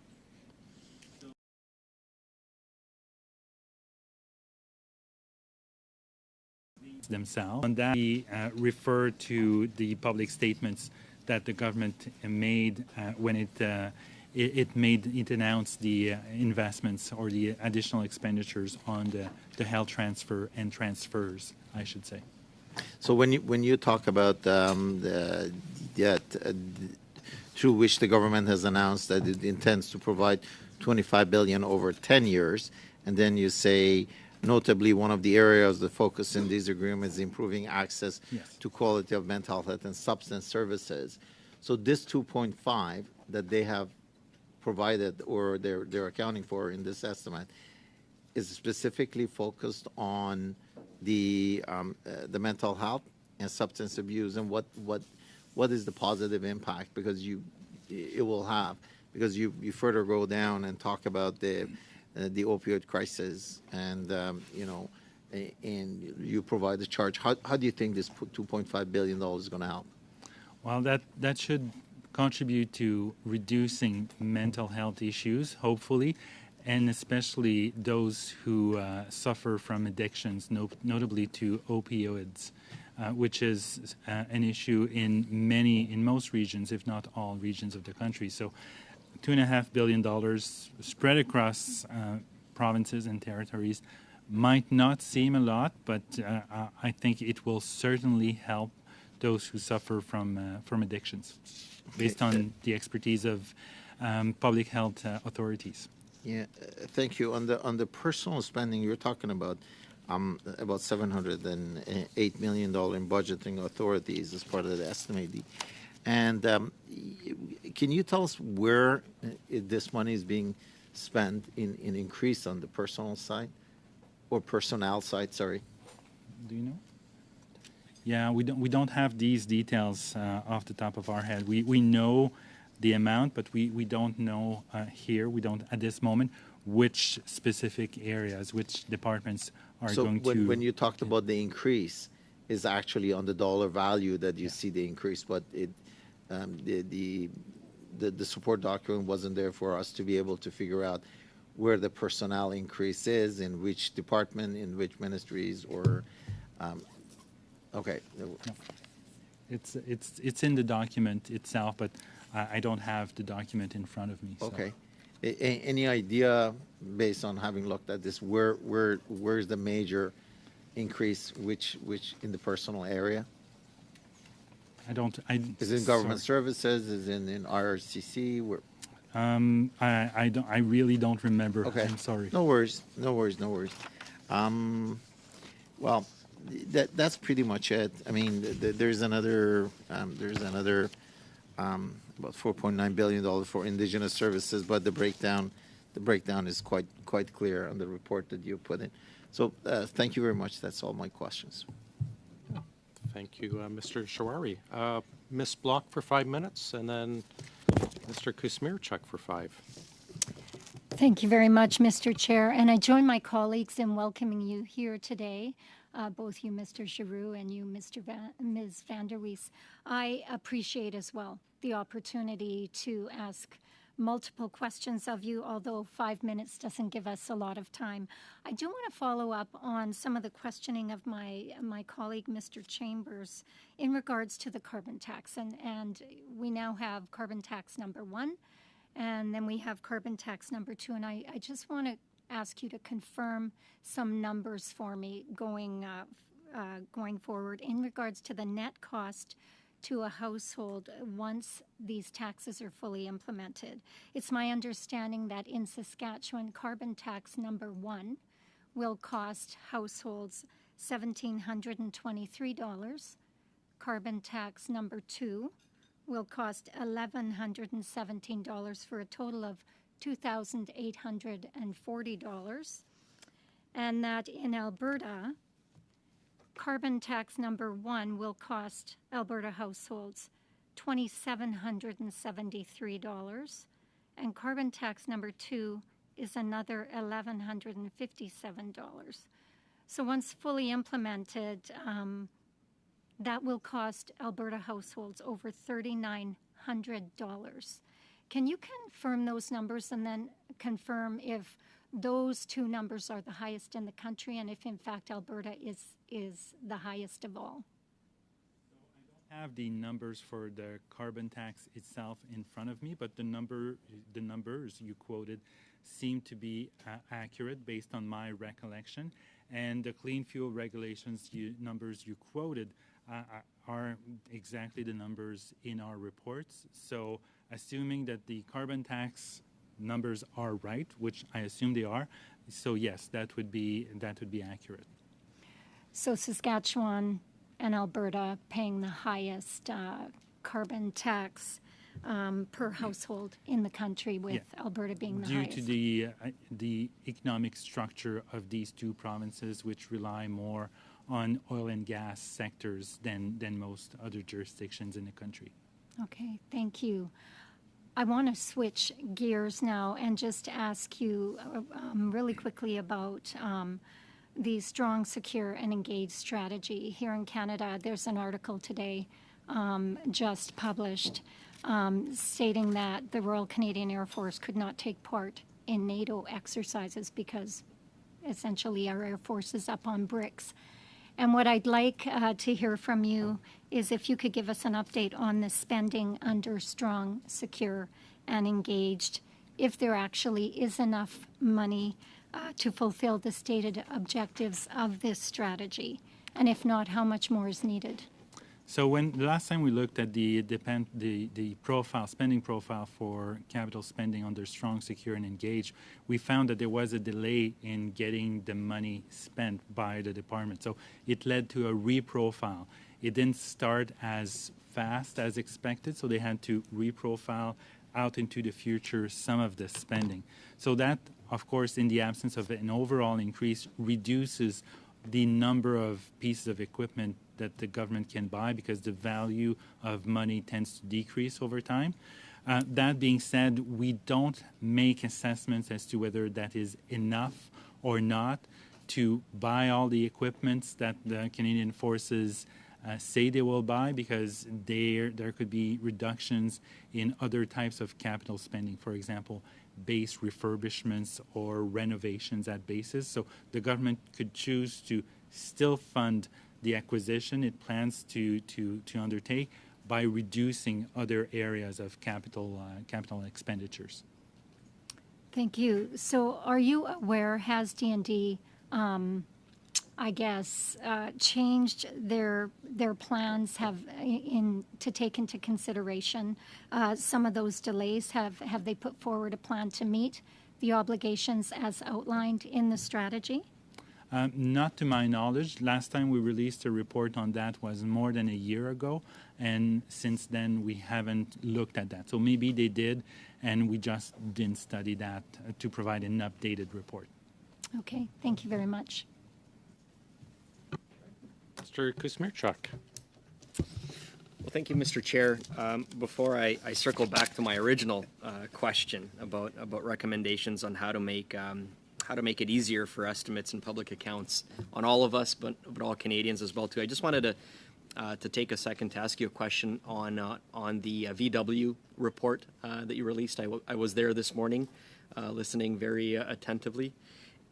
Themselves. On that, we refer to the public statements that the government made when it it announced the investments or the additional expenditures on the health transfer and transfers, I should say. So when you talk about through which the government has announced that it intends to provide 25 billion over 10 years, and then you say, notably, one of the areas of focus in these agreements is improving access to quality of mental health and substance services. So this 2.5 that they have provided or they're accounting for in this estimate is specifically focused on the mental health and substance abuse, and what is the positive impact because it will have, because you further go down and talk about the opioid crisis and and you provide the charge. How do you think this $2.5 billion is going to help? Well, that should contribute to reducing mental health issues, hopefully, and especially those who suffer from addictions, notably to opioids, which is an issue in most regions, if not all regions of the country. So $2.5 billion spread across provinces and territories might not seem a lot, but I think it will certainly help those who suffer from addictions, based on the expertise of public health authorities. Yeah, thank you. On the personal spending, you're talking about $708 million in budgeting authorities as part of the estimate. And can you tell us where this money is being spent in increase on the personal side or personnel side? Sorry. Do you know? Yeah, we don't have these details off the top of our head. We know the amount, but we don't know here. We don't at this moment which specific areas, which departments are going to. So when you talked about the increase, is actually on the dollar value that you see the increase, but the support document wasn't there for us to be able to figure out where the personnel increase is, in which department, in which ministries, or okay. No. It's in the document itself, but I don't have the document in front of me. So. Okay. Any idea, based on having looked at this, where's the major increase, which in the personal area? Is it in government services? Is it in RRCC? I really don't remember. Okay. I'm sorry. No worries. Well, that's pretty much it. I mean, there's another about $4.9 billion for Indigenous services, but the breakdown is quite clear on the report that you put in. So thank you very much. That's all my questions. Thank you, Mr. Jowhari. Ms. Bloc for 5 minutes, and then Mr. Kusmierczyk for 5. Thank you very much, Mr. Chair. And I join my colleagues in welcoming you here today, both you, Mr. Giroux, and you, Ms. Vanderwees. I appreciate as well the opportunity to ask multiple questions of you, although 5 minutes doesn't give us a lot of time. I do want to follow up on some of the questioning of my colleague, Mr. Chambers, in regards to the carbon tax. And we now have carbon tax number 1, and then we have carbon tax number 2. And I just want to ask you to confirm some numbers for me going forward in regards to the net cost to a household once these taxes are fully implemented. It's my understanding that in Saskatchewan, carbon tax number 1 will cost households $1,723. Carbon tax number 2 will cost $1,117 for a total of $2,840. And that in Alberta, carbon tax number 1 will cost Alberta households $2,773, and carbon tax number 2 is another $1,157. So once fully implemented, that will cost Alberta households over $3,900. Can you confirm those numbers and then confirm if those two numbers are the highest in the country, and if in fact Alberta is the highest of all? I don't have the numbers for the carbon tax itself in front of me, but the numbers you quoted seem to be accurate based on my recollection. And the clean fuel regulations numbers you quoted are exactly the numbers in our reports. So assuming that the carbon tax numbers are right, which I assume they are, so yes, that would be accurate. So Saskatchewan and Alberta paying the highest carbon tax per household in the country, with Alberta being the highest. Due to the economic structure of these two provinces, which rely more on oil and gas sectors than most other jurisdictions in the country. Okay, thank you. I want to switch gears now and just ask you really quickly about the strong, secure, and engaged strategy. Here in Canada, there's an article today just published stating that the Royal Canadian Air Force could not take part in NATO exercises because essentially our Air Force is up on bricks. And what I'd like to hear from you is if you could give us an update on the spending under strong, secure, and engaged, if there actually is enough money to fulfill the stated objectives of this strategy, and if not, how much more is needed? So when the last time we looked at the spending profile for capital spending under strong, secure, and engaged, we found that there was a delay in getting the money spent by the department. So it led to a reprofile. It didn't start as fast as expected, so they had to reprofile out into the future some of the spending. So that, of course, in the absence of an overall increase, reduces the number of pieces of equipment that the government can buy because the value of money tends to decrease over time. That being said, we don't make assessments as to whether that is enough or not to buy all the equipments that the Canadian Forces say they will buy, because there could be reductions in other types of capital spending, for example, base refurbishments or renovations at bases. So the government could choose to still fund the acquisition it plans to undertake by reducing other areas of capital expenditures. Thank you. So are you aware, has D&D, changed their plans to take into consideration some of those delays? Have they put forward a plan to meet the obligations as outlined in the strategy? Not to my knowledge. Last time we released a report on that was more than a year ago, and since then we haven't looked at that. So maybe they did, and we just didn't study that to provide an updated report. Okay, thank you very much. Mr. Kusmierczyk. Well, thank you, Mr. Chair. Before I circle back to my original question about recommendations on how to make it easier for estimates and public accounts on all of us, but all Canadians as well too, I just wanted to take a second to ask you a question on the VW report that you released. I was there this morning, listening very attentively,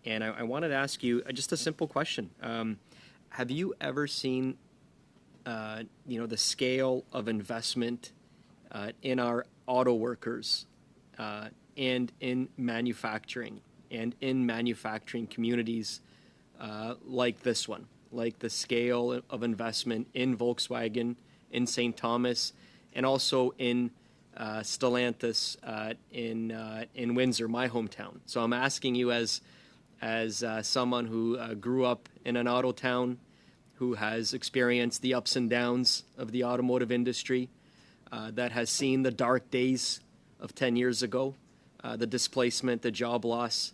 and I wanted to ask you just a simple question. Have you ever seen, the scale of investment in our auto workers and in manufacturing and in manufacturing communities like this one, like the scale of investment in Volkswagen, in St. Thomas, and also in Stellantis in Windsor, my hometown? So I'm asking you as someone who grew up in an auto town, who has experienced the ups and downs of the automotive industry, that has seen the dark days of 10 years ago, the displacement, the job loss.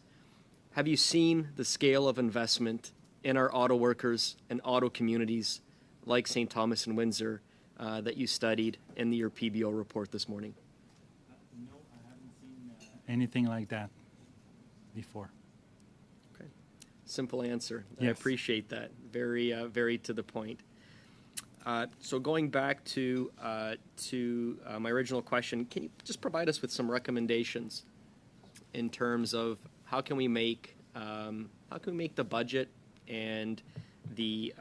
Have you seen the scale of investment in our auto workers and auto communities like St. Thomas and Windsor that you studied in your PBO report this morning? No, I haven't seen anything like that before. Simple answer. Yes. I appreciate that. Very, very to the point. So going back to my original question, can you just provide us with some recommendations in terms of how can we make the budget and the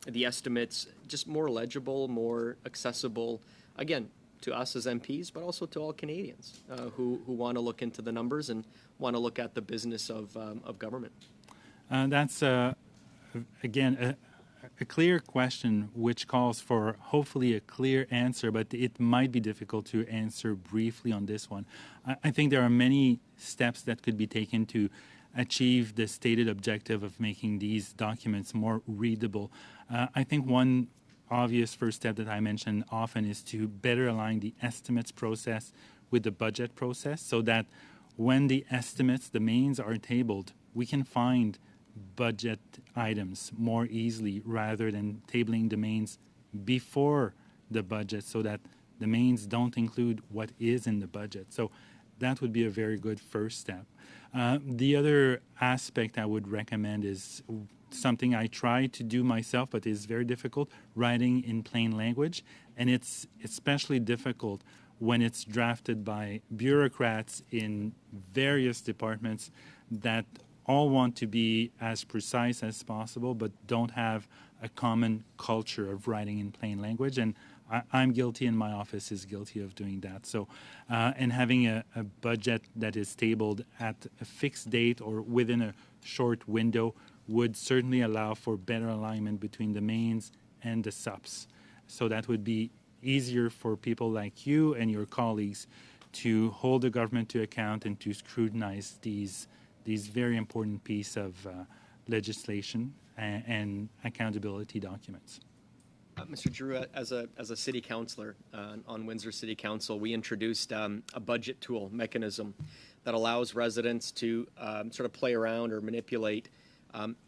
the estimates just more legible, more accessible, again, to us as MPs, but also to all Canadians who want to look into the numbers and want to look at the business of government. That's, again, a clear question which calls for hopefully a clear answer, but it might be difficult to answer briefly on this one. I think there are many steps that could be taken to achieve the stated objective of making these documents more readable. I think one obvious first step that I mention often is to better align the estimates process with the budget process so that when the estimates, the mains are tabled, we can find budget items more easily rather than tabling the mains before the budget so that the mains don't include what is in the budget. So that would be a very good first step. The other aspect I would recommend is something I try to do myself, but is very difficult, writing in plain language. And it's especially difficult when it's drafted by bureaucrats in various departments that all want to be as precise as possible, but don't have a common culture of writing in plain language. And I'm guilty, and my office is guilty of doing that. So, and having a budget that is tabled at a fixed date or within a short window would certainly allow for better alignment between the mains and the subs. So that would be easier for people like you and your colleagues to hold the government to account and to scrutinize these very important piece of legislation and accountability documents. Mr. Giroux, as a city councillor on Windsor City Council, we introduced a budget tool mechanism that allows residents to sort of play around or manipulate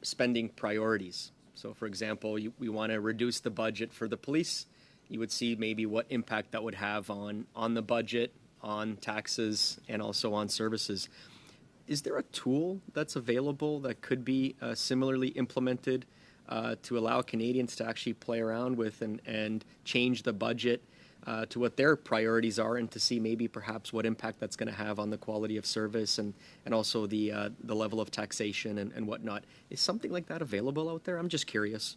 spending priorities. So, for example, we want to reduce the budget for the police. You would see maybe what impact that would have on the budget, on taxes, and also on services. Is there a tool that's available that could be similarly implemented to allow Canadians to actually play around with and change the budget to what their priorities are, and to see maybe perhaps what impact that's going to have on the quality of service and also the level of taxation and whatnot? Is something like that available out there? I'm just curious.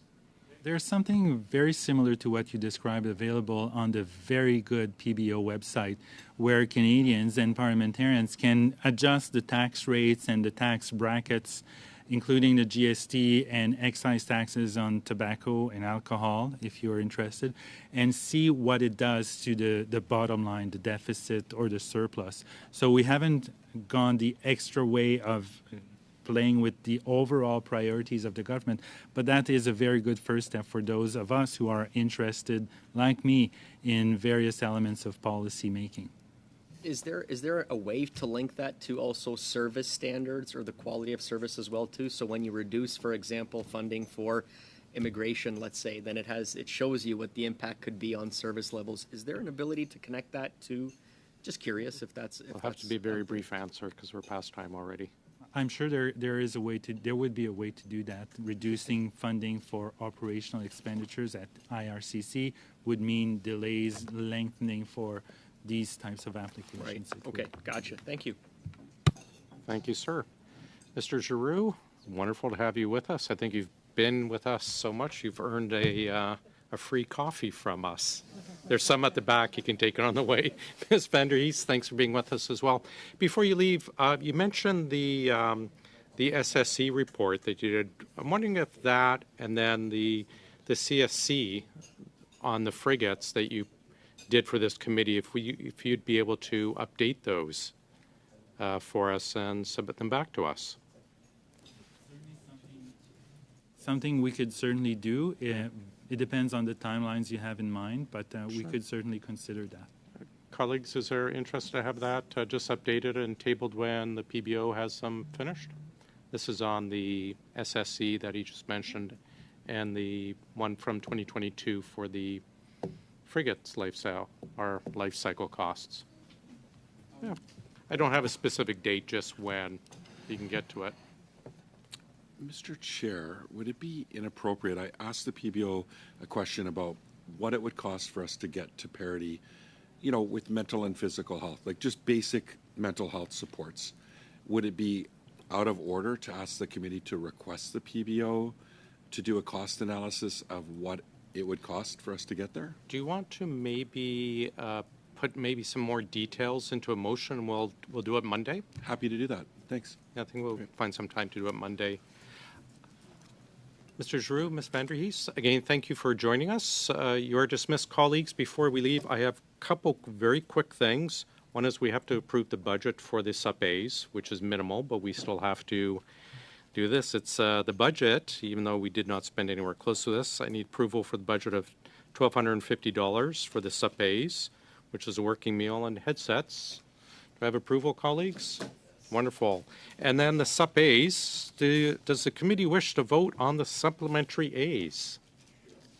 There's something very similar to what you described available on the very good PBO website, where Canadians and parliamentarians can adjust the tax rates and the tax brackets, including the GST and excise taxes on tobacco and alcohol, if you're interested, and see what it does to the bottom line, the deficit or the surplus. So we haven't gone the extra way of playing with the overall priorities of the government, but that is a very good first step for those of us who are interested, like me, in various elements of policy making. Is there a way to link that to also service standards or the quality of service as well too? So when you reduce, for example, funding for immigration, let's say, then it shows you what the impact could be on service levels. Is there an ability to connect that to? Just curious if that's. It'll have to be a very brief answer because we're past time already. I'm sure there would be a way to do that. Reducing funding for operational expenditures at IRCC would mean delays, lengthening for these types of applications. Right. Okay. Gotcha. Thank you. Thank you, sir. Mr. Giroux, wonderful to have you with us. I think you've been with us so much you've earned a free coffee from us. There's some at the back. You can take it on the way. Ms. Vanderwees, thanks for being with us as well. Before you leave, you mentioned the SSC report that you did. I'm wondering if that and then the CSC on the frigates that you did for this committee, if you'd be able to update those for us and submit them back to us. Something we could certainly do. It depends on the timelines you have in mind, but we could certainly consider that. Colleagues, is there interest to have that just updated and tabled when the PBO has some finished? This is on the SSC that he just mentioned and the one from 2022 for the frigates life cycle costs. Yeah. I don't have a specific date, just when you can get to it. Mr. Chair, would it be inappropriate? I asked the PBO a question about what it would cost for us to get to parity, with mental and physical health, like just basic mental health supports. Would it be out of order to ask the committee to request the PBO to do a cost analysis of what it would cost for us to get there? Do you want to maybe put maybe some more details into a motion, and we'll do it Monday? Happy to do that. Thanks. Yeah, I think we'll find some time to do it Monday. Mr. Giroux, Ms. Vanderwees, again, thank you for joining us. You are dismissed, colleagues. Before we leave, I have a couple very quick things. One is we have to approve the budget for the Sup-As, which is minimal, but we still have to do this. It's the budget, even though we did not spend anywhere close to this. I need approval for the budget of $1,250 for the Sup-As, which is a working meal and headsets. Do I have approval, colleagues? Wonderful. And then the Sup-As, does the committee wish to vote on the supplementary A's?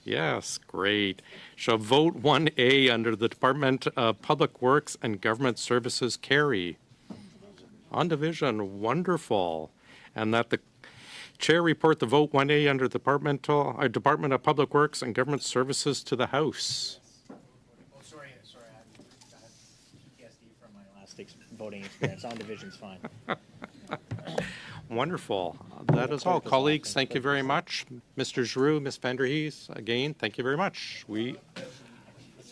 Yes, great. Shall vote 1A under the Department of Public Works and Government Services carry? On division, wonderful. And that the chair report the vote 1A under Department of Public Works and Government Services to the House. Oh, sorry, I've got PTSD from my last voting experience. On division's fine. Wonderful. That is all. Colleagues, thank you very much. Mr. Giroux, Ms. Vanderwees, again, thank you very much. Mr.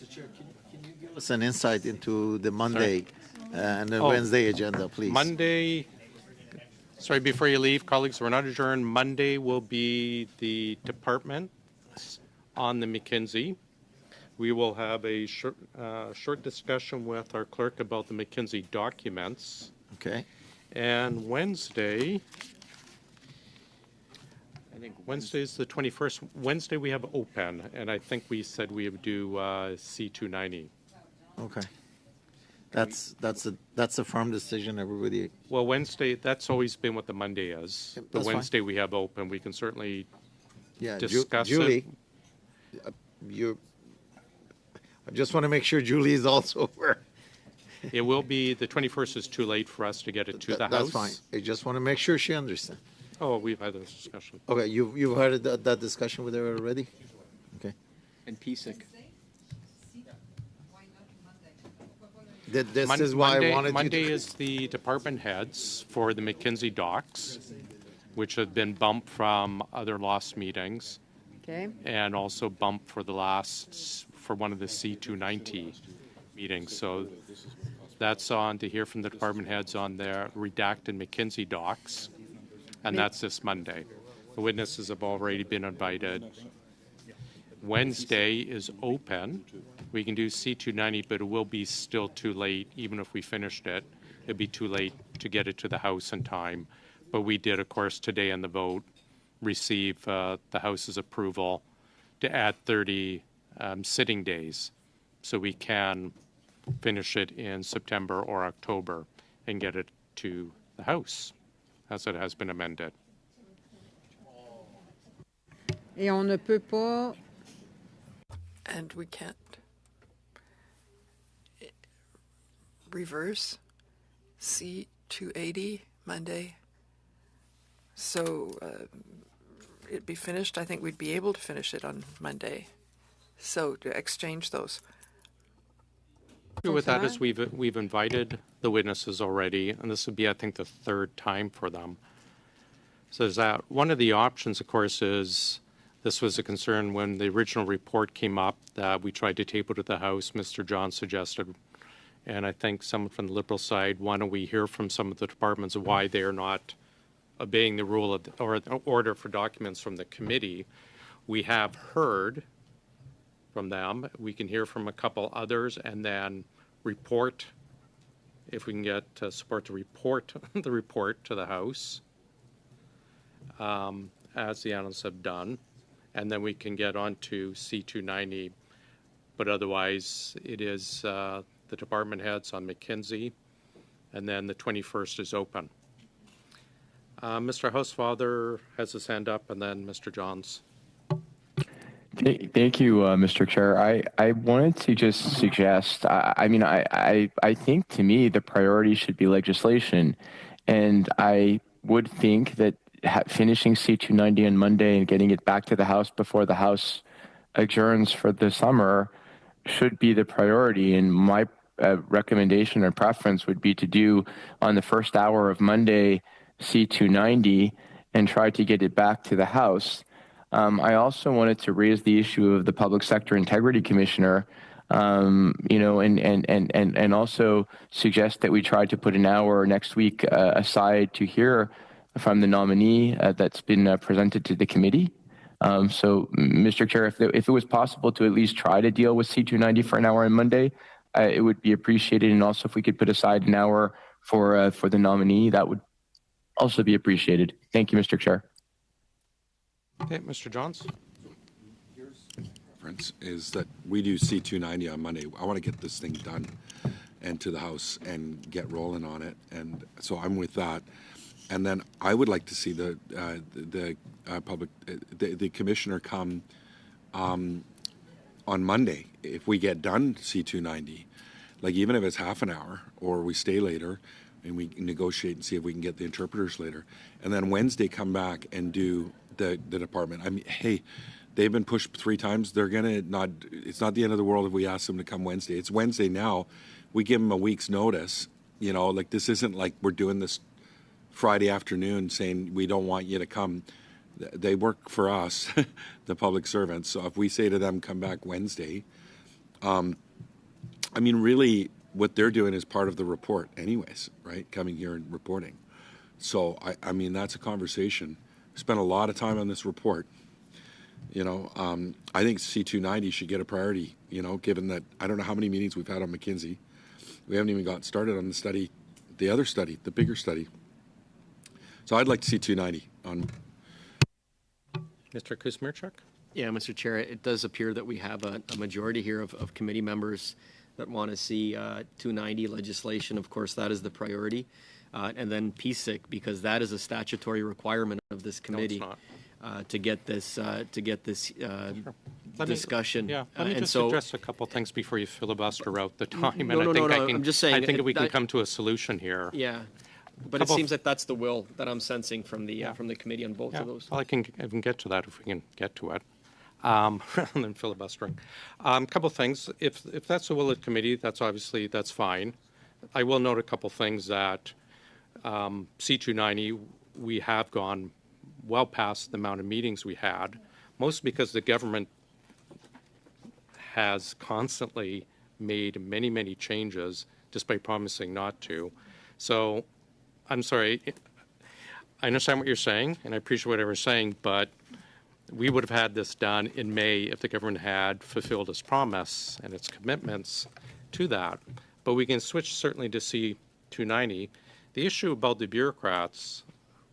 Chair, can you give us an insight into the Monday and the Wednesday agenda, please? Monday, sorry, before you leave, colleagues, we're not adjourned. Monday will be the department on the McKinsey. We will have a short discussion with our clerk about the McKinsey documents. Okay. And Wednesday, I think Wednesday is the 21st. Wednesday we have open, and I think we said we would do C290. Okay. That's a firm decision, everybody. Well, Wednesday, that's always been what the Monday is. The That's Wednesday we have open. We can certainly discuss it. Julie, I just want to make sure Julie is also aware. It will be, the 21st is too late for us to get it to the House. That's fine. I just want to make sure she understands. Oh, we've had this discussion. Okay, you've heard that discussion with her already? Okay. And PSIC. This is why I wanted Monday you to... is the department heads for the McKinsey docs, which have been bumped from other lost meetings. Okay. And also bumped for for one of the C290 meetings. So that's on to hear from the department heads on their redacted McKinsey docs, and that's this Monday. The witnesses have already been invited. Wednesday is open. We can do C290, but it will be still too late. Even if we finished it, it'd be too late to get it to the House in time. But we did, of course, today in the vote, receive the House's approval to add 30 sitting days, so we can finish it in September or October and get it to the House, as it has been amended. Et on ne peut pas. And we can't reverse C280 Monday. So it'd be finished. I think we'd be able to finish it on Monday. So to exchange those. With that is we've invited the witnesses already, and this would be, I think, the third time for them. So is that one of the options, of course, is this was a concern when the original report came up that we tried to table to the House. Mr. Johns suggested, and I think someone from the Liberal side, why don't we hear from some of the departments of why they're not obeying the rule of or order for documents from the committee. We have heard from them. We can hear from a couple others and then report, if we can get support to report the report to the House, as the analysts have done, and then we can get on to C290. But otherwise, it is the department heads on McKinsey, and then the 21st is open. Mr. Housefather has his hand up, and then Mr. Johns. Thank you, Mr. Chair. I wanted to just suggest, I think to me the priority should be legislation. And I would think that finishing C290 on Monday and getting it back to the House before the House adjourns for the summer should be the priority. And my recommendation or preference would be to do on the first hour of Monday C290 and try to get it back to the House. I also wanted to raise the issue of the Public Sector Integrity Commissioner, and also suggest that we try to put an hour next week aside to hear from the nominee that's been presented to the committee. So, Mr. Chair, if it was possible to at least try to deal with C290 for an hour on Monday, it would be appreciated. And also, if we could put aside an hour for the nominee, that would also be appreciated. Thank you, Mr. Chair. Okay, Mr. Johns. Preference is that we do C290 on Monday. I want to get this thing done and to the House and get rolling on it. And so I'm with that. And then I would like to see the commissioner come on Monday if we get done C290, like even if it's half an hour or we stay later and we negotiate and see if we can get the interpreters later. And then Wednesday come back and do the department. I mean, hey, they've been pushed 3 times. They're gonna not. It's not the end of the world if we ask them to come Wednesday. It's Wednesday now. We give them a week's notice. Like this isn't like we're doing this Friday afternoon saying we don't want you to come. They work for us, the public servants. So if we say to them, come back Wednesday, I mean, really what they're doing is part of the report anyways, right? Coming here and reporting. So, I mean, that's a conversation. We spent a lot of time on this report. I think C290 should get a priority, given that I don't know how many meetings we've had on McKinsey. We haven't even got started on the study, the other study, the bigger study. So I'd like to see 290 on. Mr. Kusmierczyk? Yeah, Mr. Chair, it does appear that we have a majority here of committee members that want to see 290 legislation. Of course, that is the priority. And then PSIC, because that is a statutory requirement of this committee to get this discussion. Let me just address a couple things before you filibuster out the time. I'm just saying. I think we can come to a solution here. Yeah. But it seems like that's the will that I'm sensing from the committee on both of those. Well, I can get to that if we can get to it, rather than filibustering. A couple things. If that's the will of the committee, that's fine. I will note a couple things that C290 we have gone well past the amount of meetings we had, mostly because the government has constantly made many changes despite promising not to. So. I'm sorry, I understand what you're saying, and I appreciate what you're saying, but we would have had this done in May if the government had fulfilled its promise and its commitments to that. But we can switch certainly to C290. The issue about the bureaucrats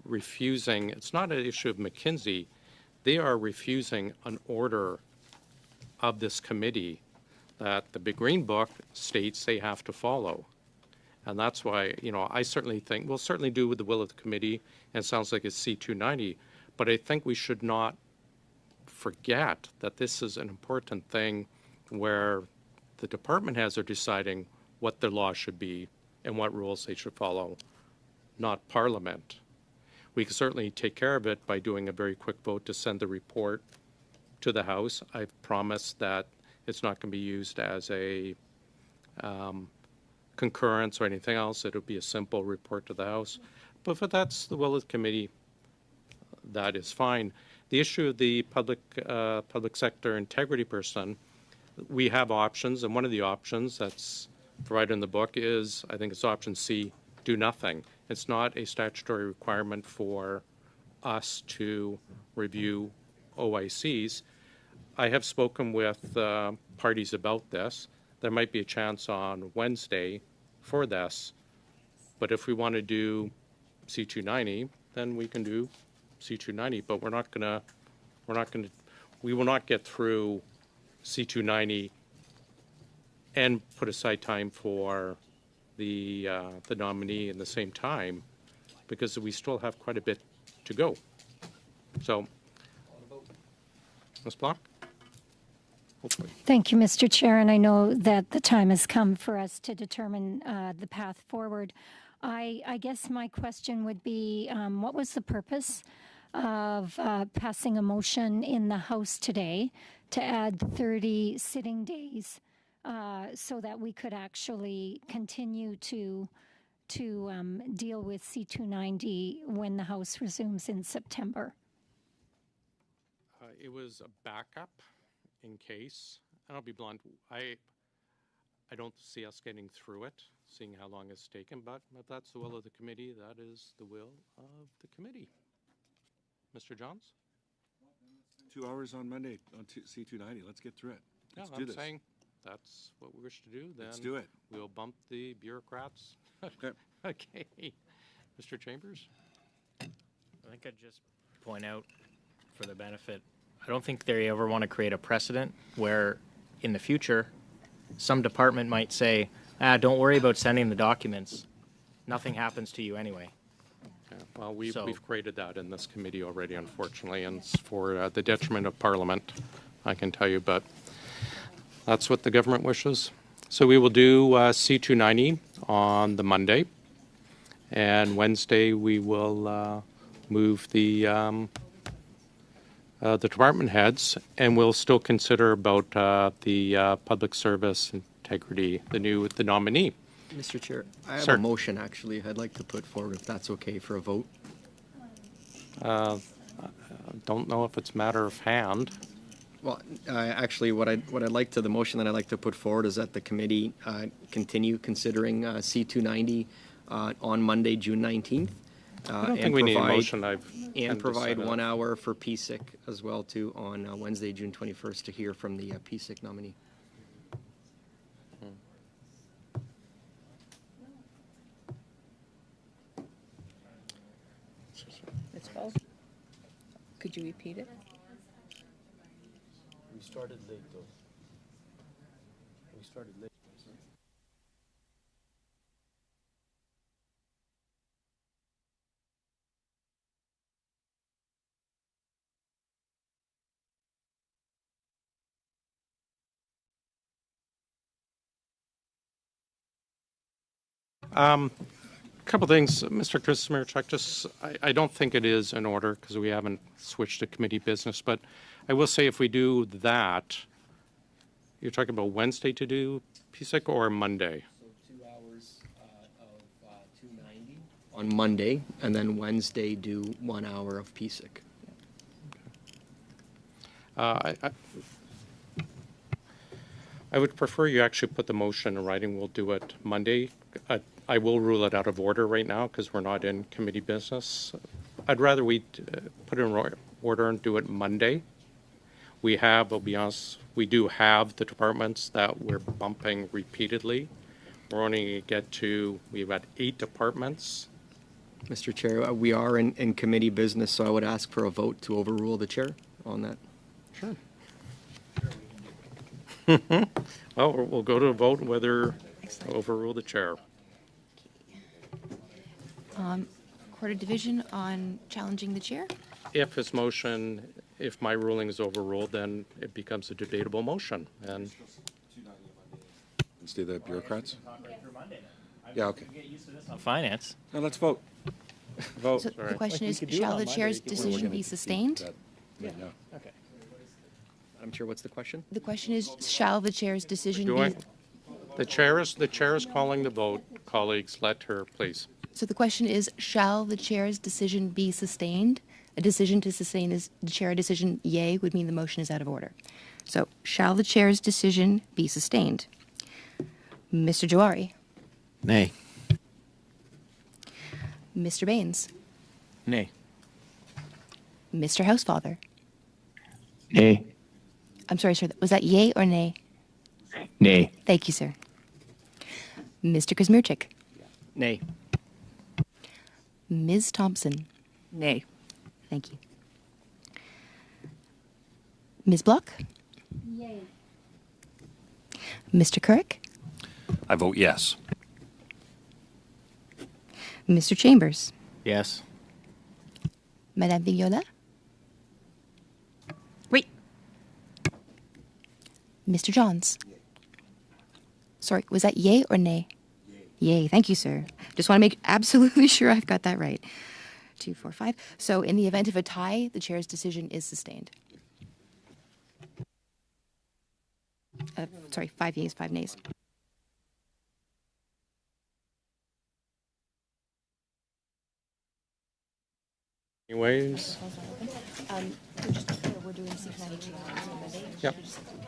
refusing, it's not an issue of McKinsey, they are refusing an order of this committee that the Big Green Book states they have to follow. And that's why, I certainly think we'll certainly do with the will of the committee, and it sounds like it's C290, but I think we should not forget that this is an important thing where the department heads are deciding what their law should be and what rules they should follow, not Parliament. We can certainly take care of it by doing a very quick vote to send the report to the House. I've promised that it's not going to be used as a concurrence or anything else. It'll be a simple report to the House. But if that's the will of the committee, that is fine. The issue of the public sector integrity person, we have options, and one of the options that's provided in the book is, I think it's option C, do nothing. It's not a statutory requirement for us to review OICs. I have spoken with parties about this. There might be a chance on Wednesday for this, but if we want to do C290, then we can do C290. But we will not get through C290 and put aside time for the nominee in the same time, because we still have quite a bit to go. So, Ms. Bloc? Hopefully. Thank you, Mr. Chair, and I know that the time has come for us to determine the path forward. I guess my question would be, what was the purpose of passing a motion in the House today to add 30 sitting days so that we could actually continue to deal with C290 when the House resumes in September? It was a backup in case, and I'll be blunt, I don't see us getting through it, seeing how long it's taken, but if that's the will of the committee, that is the will of the committee. Mr. Johns? 2 hours on Monday on C290. Let's get through it. Yeah, Let's do I'm this. saying that's what we wish to do. Then Let's do it. We'll bump the bureaucrats. Okay. Okay. Mr. Chambers? I think I'd just point out for the benefit, I don't think they ever want to create a precedent where in the future some department might say, don't worry about sending the documents. Nothing happens to you anyway. Yeah, well, we've So- created that in this committee already, unfortunately, and it's for the detriment of Parliament, I can tell you, but that's what the government wishes. So we will do C290 on the Monday, and Wednesday we will move the department heads, and we'll still consider about the public service integrity, the nominee. Mr. Chair, I have Sir. a motion actually I'd like to put forward if that's okay for a vote. Don't know if it's matter of hand. Well, actually, the motion that I'd like to put forward is that the committee continue considering C290 on Monday, June 19th. I don't think we need a motion. And provide 1 hour for PSIC as well, too, on Wednesday, June 21st, to hear from the PSIC nominee. Let's go. Could you repeat it? We started late, though. We started late. A couple things, Mr. Kusmierczyk, I don't think it is in order because we haven't switched to committee business, but I will say if we do that, you're talking about Wednesday to do PSIC or Monday? So 2 hours of 290 on Monday, and then Wednesday do 1 hour of PSIC. I would prefer you actually put the motion in writing. We'll do it Monday. I will rule it out of order right now because we're not in committee business. I'd rather we put it in order and do it Monday. We have, I'll be honest, we do have the departments that we're bumping repeatedly. We're only going to get to, we've got 8 departments. Mr. Chair, we are in committee business, so I would ask for a vote to overrule the chair on that. Sure. Well, we'll go to a vote whether to overrule the chair. Court of Division on challenging the chair. If his motion, if my ruling is overruled, then it becomes a debatable motion. And Wednesday, the bureaucrats? Yeah, okay. On finance. Now let's vote. Vote. So the question is, shall the chair's decision be sustained? Right now. Okay. Madam Chair, what's the question? The question is, shall the chair's decision doing, be... the chair is calling the vote. Colleagues, let her, please. So the question is, shall the chair's decision be sustained? A decision to sustain is the chair. A decision yay would mean the motion is out of order. So shall the chair's decision be sustained? Mr. Jowhari? Nay. Mr. Bains? Nay. Mr. Housefather? Nay. I'm sorry, sir. Was that yay or nay? Nay. Thank you, sir. Mr. Kusmierczyk? Nay. Ms. Thompson? Nay. Thank you. Ms. Bloc? Yay. Mr. Irek? I vote yes. Mr. Chambers? Yes. Madame Vignola? Wait. Mr. Johns? Sorry, was that yay or nay? Yay. Thank you, sir. Just want to make absolutely sure I've got that right. 2, 4, 5. So in the event of a tie, the chair's decision is sustained. Sorry, 5 yeas, 5 nays. Anyways, Just a word we're doing C290 on Monday. Yeah.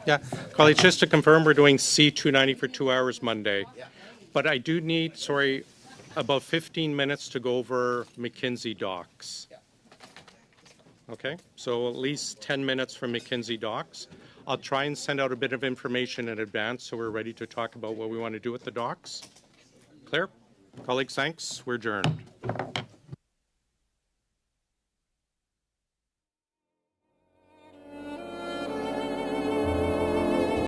Yeah. Colleagues, just to confirm, we're doing C290 for 2 hours Monday. But I do need, sorry, about 15 minutes to go over McKinsey docs. Okay, so at least 10 minutes from McKinsey docs. I'll try and send out a bit of information in advance so we're ready to talk about what we want to do with the docs. Clear? Colleagues, thanks. We're adjourned.